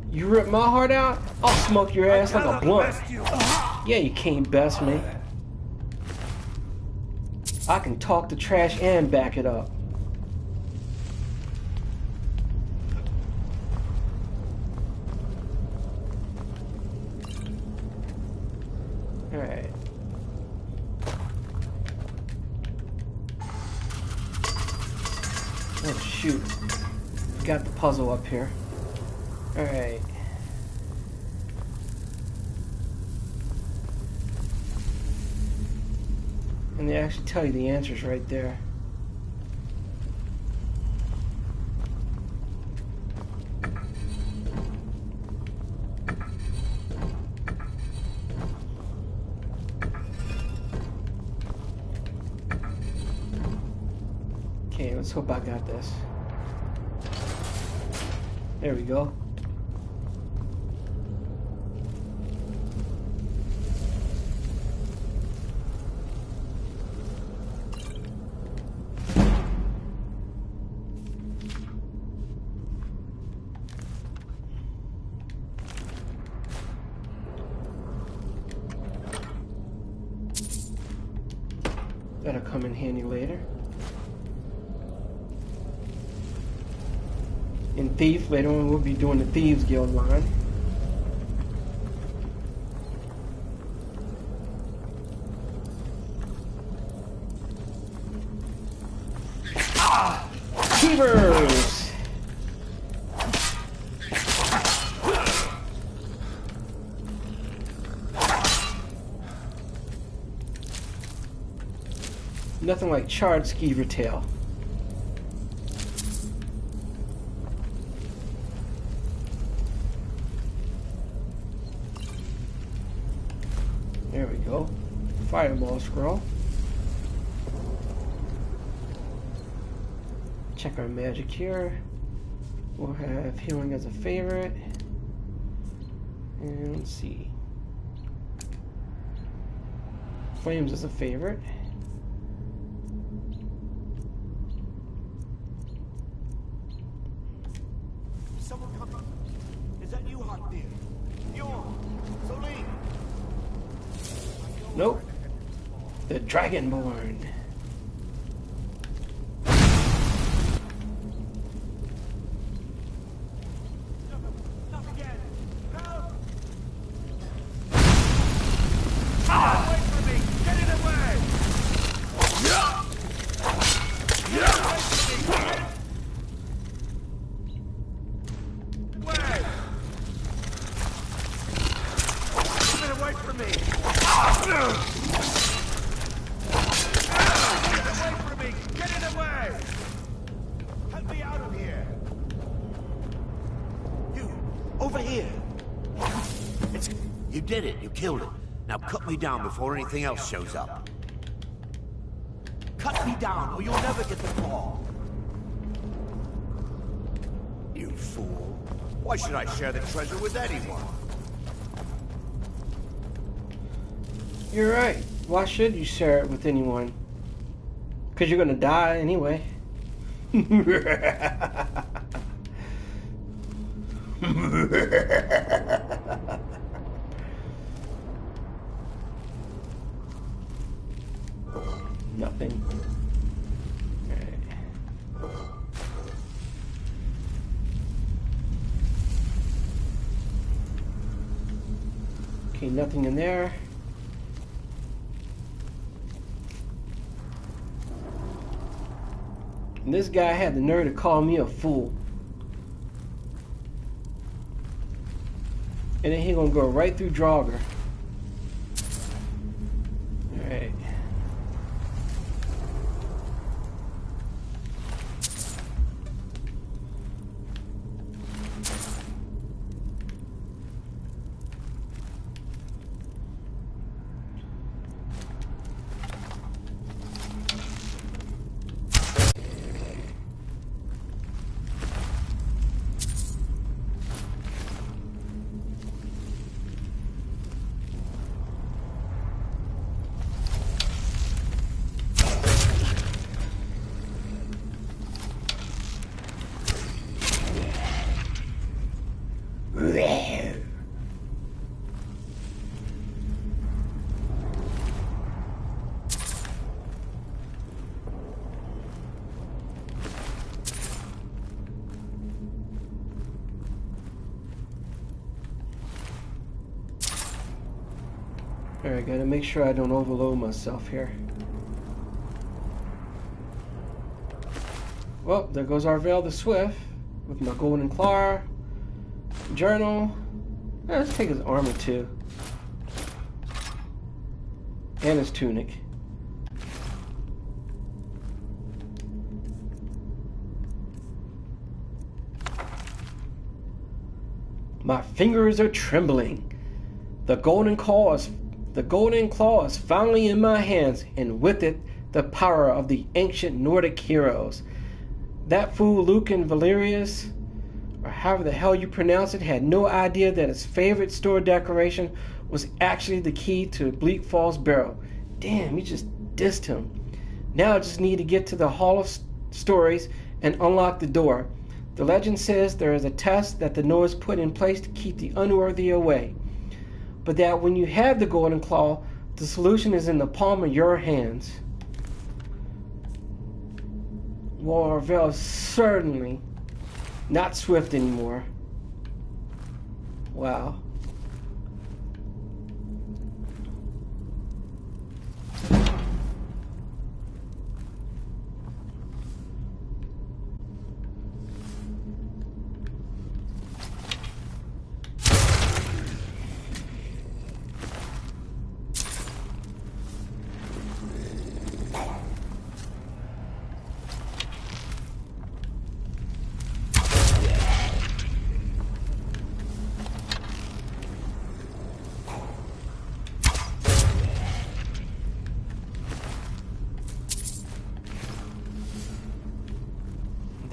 You rip my heart out, I'll smoke your ass like a blunt. Yeah, you can't best me. I can talk the trash and back it up. Alright. Oh shoot. Got the puzzle up here. Alright. And they actually tell you the answers right there. Okay, let's hope I got this. There we go. That'll come in handy later. In Thief, later on we'll be doing the Thieves Guild line. nerves. Nothing like charred skeever tail. There we go. Fireball scroll. Check our magic here. We'll have healing as a favorite. And let's see. Flames as a favorite. Someone coming. Is that you, Hot Deer? Celine. Nope. The Dragonborn. Killed it. Now cut me down before anything else shows up. Cut me down or you'll never get the claw. You fool. Why should I share the treasure with anyone? You're right. Why should you share it with anyone? Because you're gonna die anyway. Nothing. Right. Okay, nothing in there. And this guy had the nerve to call me a fool. And then he gonna go right through Draugr. Alright. Alright, gotta make sure I don't overload myself here. Well, there goes Arvel the Swift with my golden claw, journal. Let's take his armor too. And his tunic. My fingers are trembling. The golden claw is finally in my hands, and with it, the power of the ancient Nordic heroes. That fool Lucan Valerius, or however the hell you pronounce it, had no idea that his favorite store decoration was actually the key to Bleak Falls Barrow. Damn, you just dissed him. Now I just need to get to the Hall of Stories and unlock the door. The legend says there is a test that the Norse put in place to keep the unworthy away, but that when you have the golden claw, the solution is in the palm of your hands. Well, Arvel is certainly not swift anymore. Wow.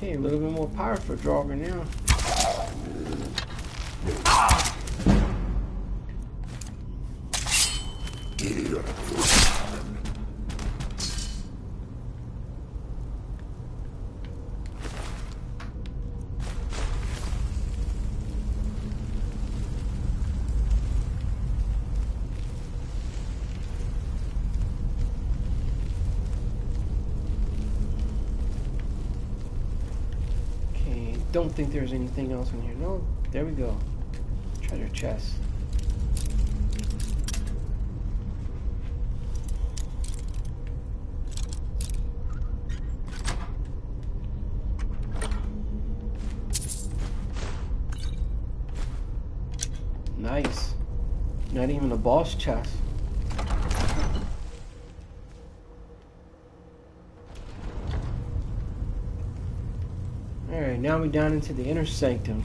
Okay, a little bit more power for Draugr now. Don't think there's anything else in here. No, there we go. Treasure chest. Nice. Not even a boss chest. Alright, now we're down into the inner sanctum.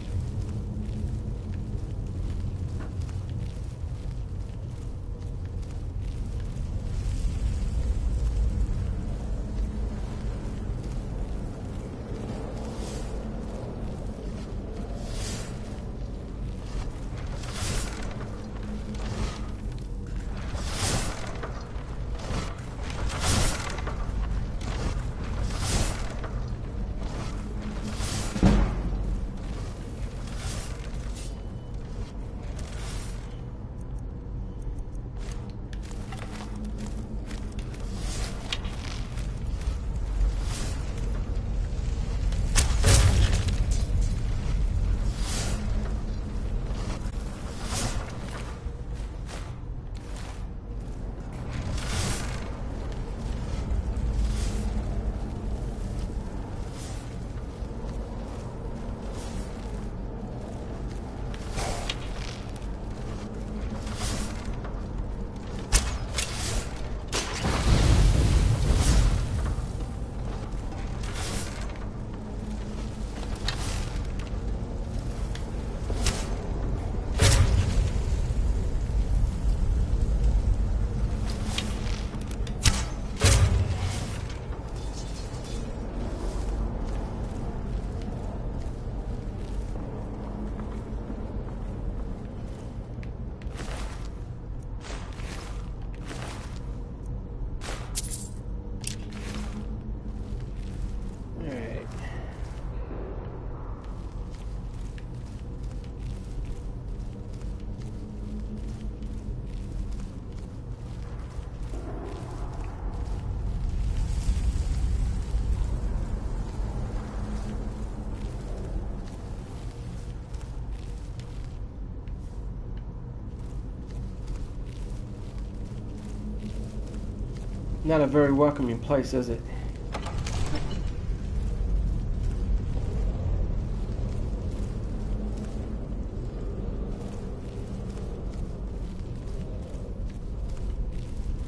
Not a very welcoming place, is it?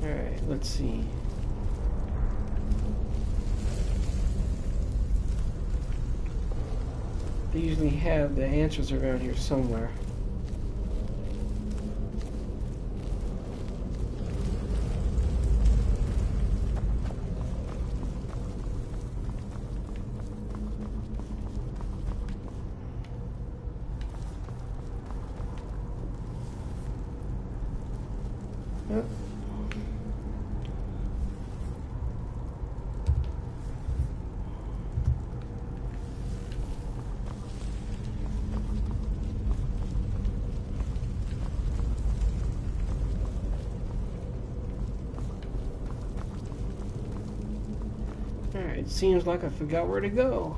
Alright, let's see. They usually have the answers around here somewhere. Alright, seems like I forgot where to go.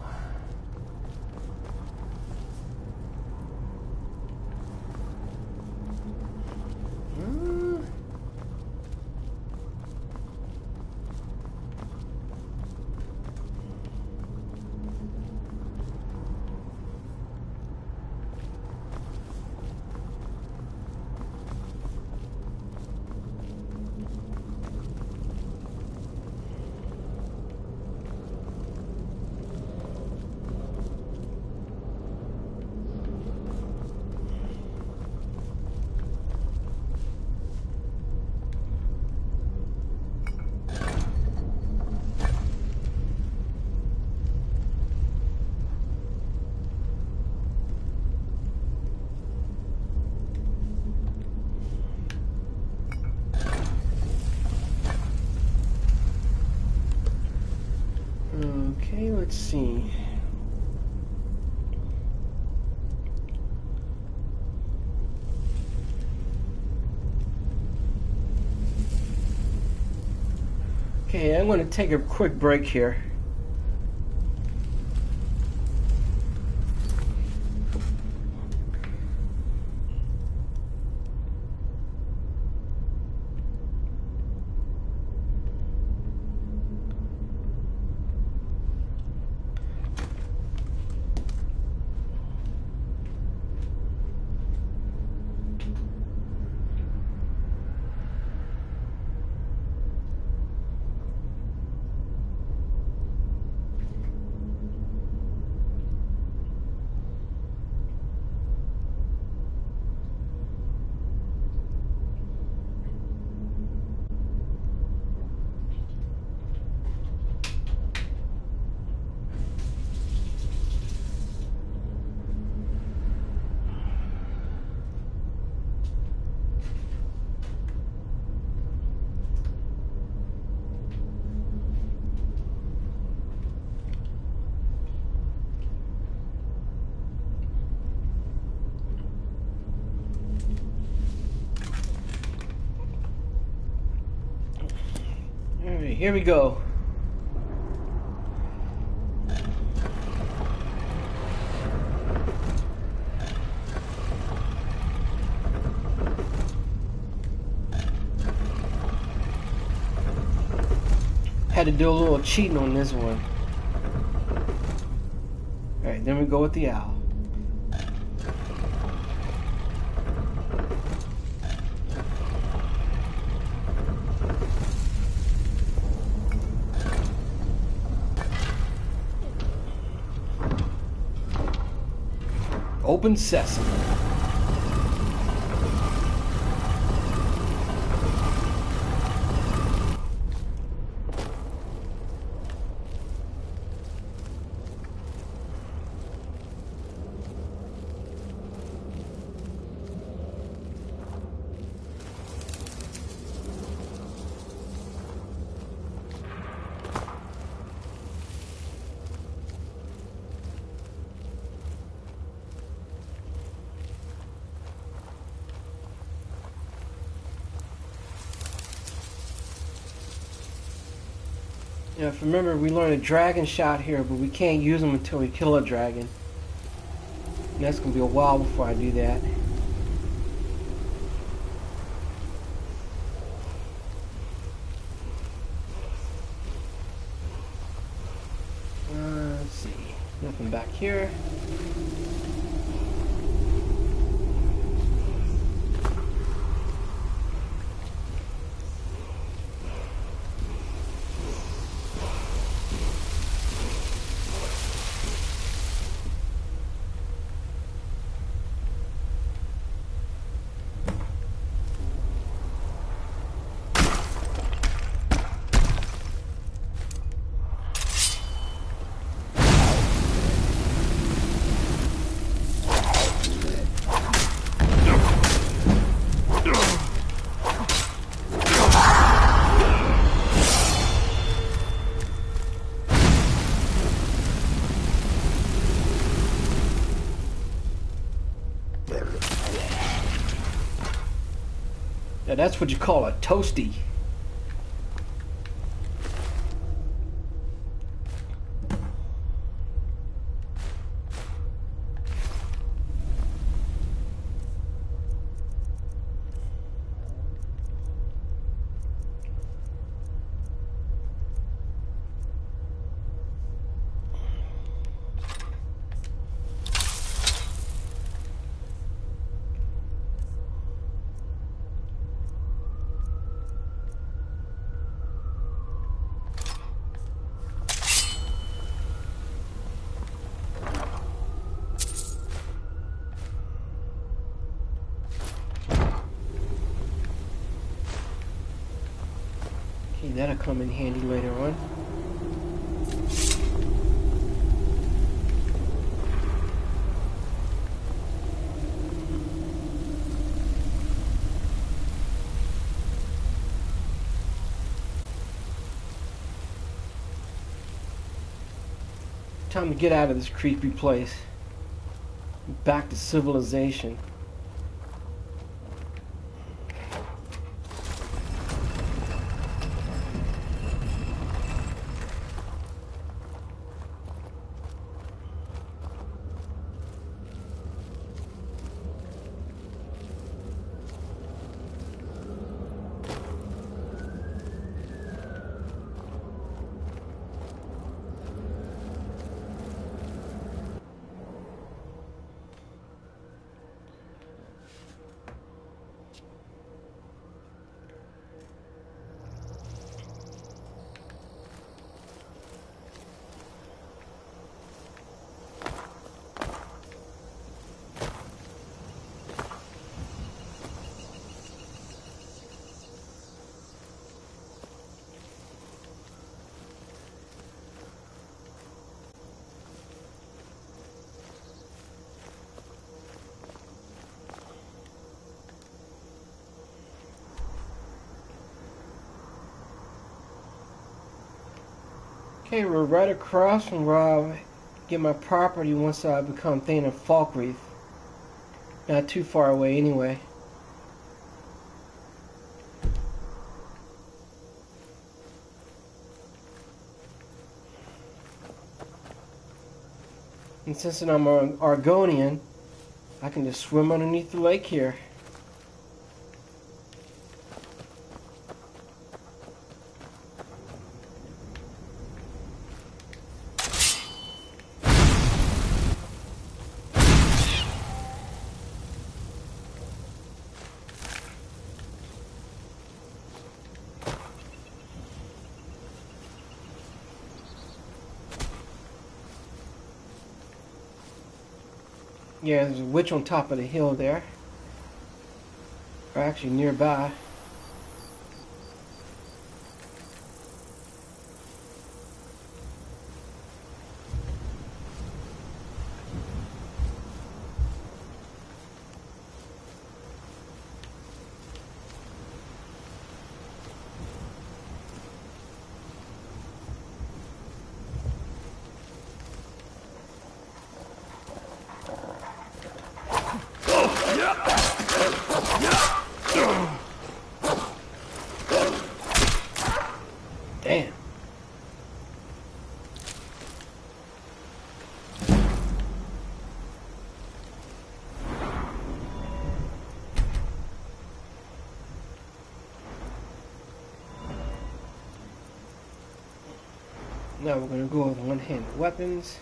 Okay, let's see. Okay, I'm going to take a quick break here. Alright, here we go. Had to do a little cheating on this one. Alright, then we go with the owl. Open sesame. Yeah, if you remember, we learned a dragon shot here, but we can't use them until we kill a dragon. And that's going to be a while before I do that. Let's see. Nothing back here. Yeah, that's what you call a toasty. That'll come in handy later on. Time to get out of this creepy place. Back to civilization. Okay, we're right across from where I get my property once I become Thane of Falkreath. Not too far away anyway. And since I'm an Argonian, I can just swim underneath the lake here. Yeah, there's a witch on top of the hill there. Or actually nearby. Damn. Now we're going to go with one-handed weapons.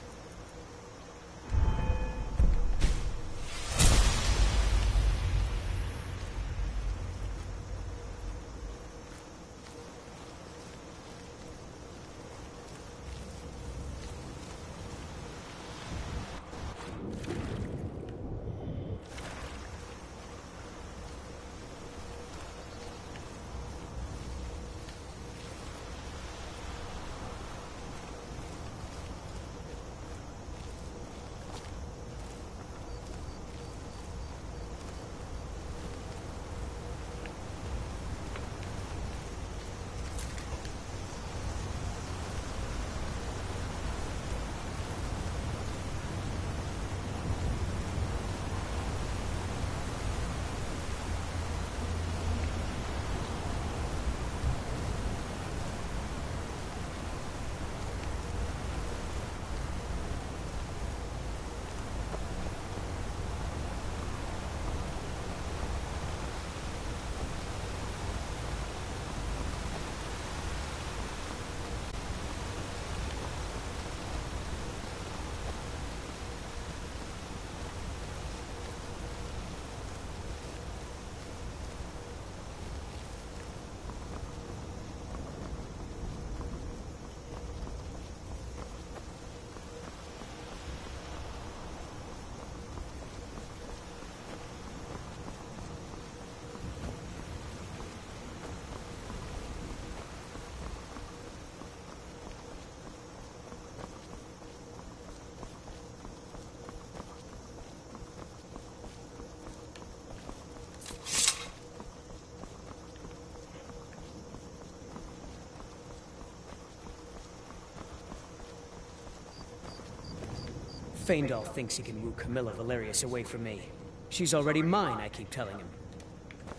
Faendal thinks he can woo Camilla Valerius away from me. She's already mine, I keep telling him.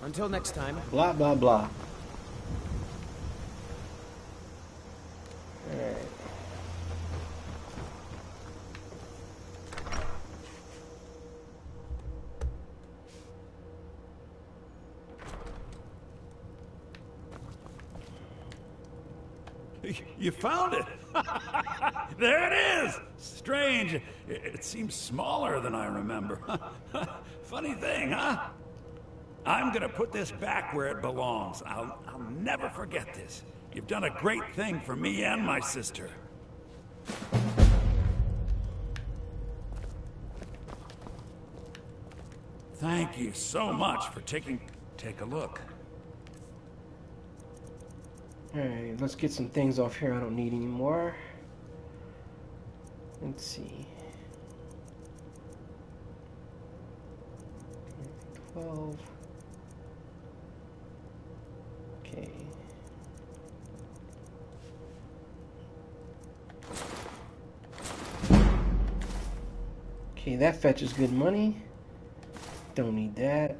Until next time. Blah, blah, blah. Alright. You found it! There it is! Strange. It seems smaller than I remember. Funny thing, huh? I'm gonna put this back where it belongs. I'll never forget this. You've done a great thing for me and my sister. Thank you so much for take a look. Alright, let's get some things off here I don't need anymore. Let's see. 12. Okay. Okay, that fetches good money. Don't need that.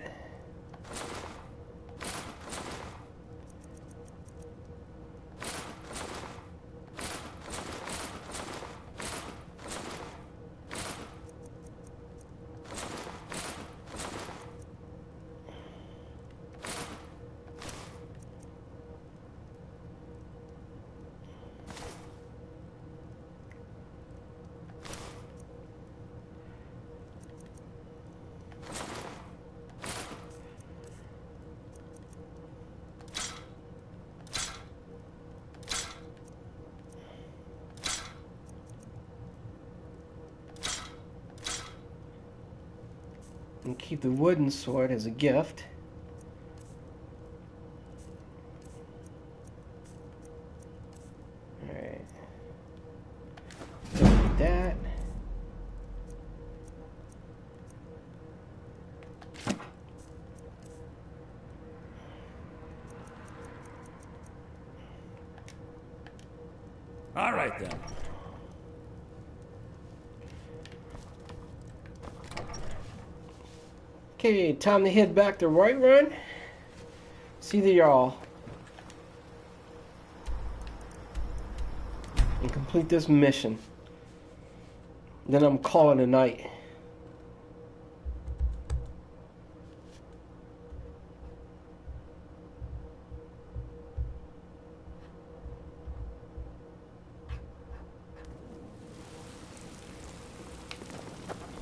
And keep the wooden sword as a gift. Alright. Don't need that. All right then. Okay, time to head back to Whiterun. See the Jarl. And complete this mission. Then I'm calling it a night.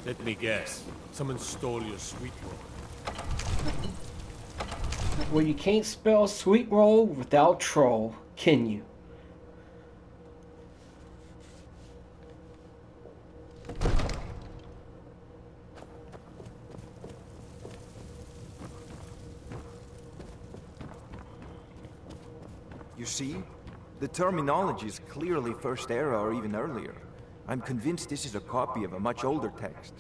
Let me guess. Someone stole your sweet roll. Well, you can't spell sweet roll without troll, can you? You see? The terminology is clearly First Era or even earlier. I'm convinced this is a copy of a much older text.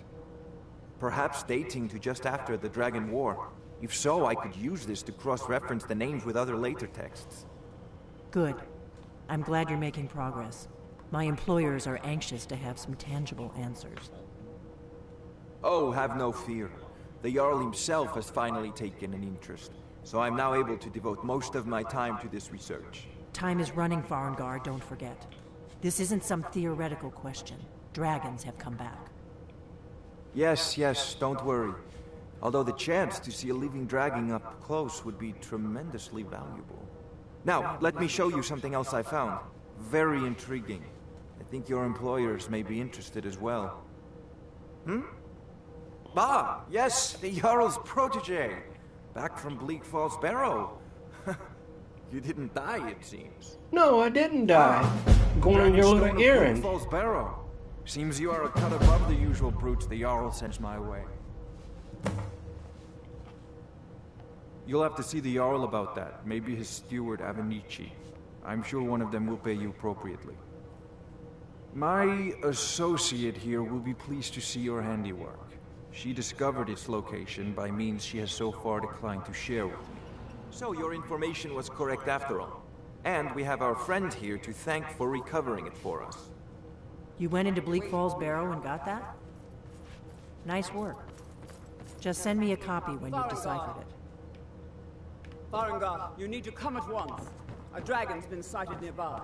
Perhaps dating to just after the Dragon War. If so, I could use this to cross-reference the names with other later texts. Good. I'm glad you're making progress. My employers are anxious to have some tangible answers. Oh, have no fear. The Jarl himself has finally taken an interest, so I'm now able to devote most of my time to this research. Time is running, Farengar, don't forget. This isn't some theoretical question. Dragons have come back. Yes, don't worry. Although the chance to see a living dragon up close would be tremendously valuable. Now, let me show you something else I found. Very intriguing. I think your employers may be interested as well. Ah, yes, the Jarl's protege. Back from Bleak Falls Barrow. You didn't die, it seems. No, I didn't die. Going on your little errand. Bleak Falls Barrow. Seems you are a cut above the usual brutes the Jarl sends my way. You'll have to see the Jarl about that. Maybe his steward, Avenici. I'm sure one of them will pay you appropriately. My associate here will be pleased to see your handiwork. She discovered its location by means she has so far declined to share with me. So your information was correct after all. And we have our friend here to thank for recovering it for us. You went into Bleak Falls Barrow and got that? Nice work. Just send me a copy when you've deciphered it. Farengar, you need to come at once. A dragon's been sighted nearby.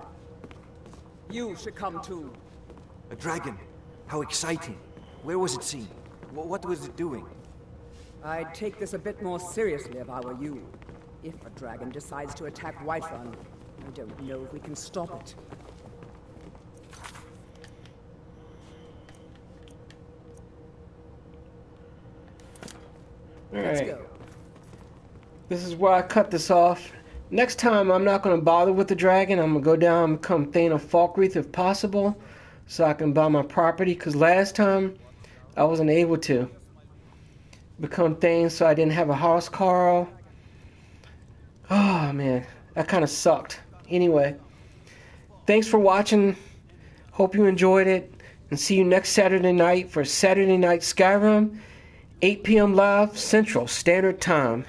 You should come too. A dragon? How exciting. Where was it seen? What was it doing? I'd take this a bit more seriously if I were you. If a dragon decides to attack Whiterun, I don't know if we can stop it. Let's go. This is where I cut this off. Next time, I'm not going to bother with the dragon. I'm going to go down and become Thane of Falkreath if possible, so I can buy my property. Because last time, I wasn't able to become Thane, so I didn't have a house, Carl. Oh, man. That kind of sucked. Anyway, thanks for watching. Hope you enjoyed it. And see you next Saturday night for Saturday Night Skyrim. 8 p.m. live Central Standard Time.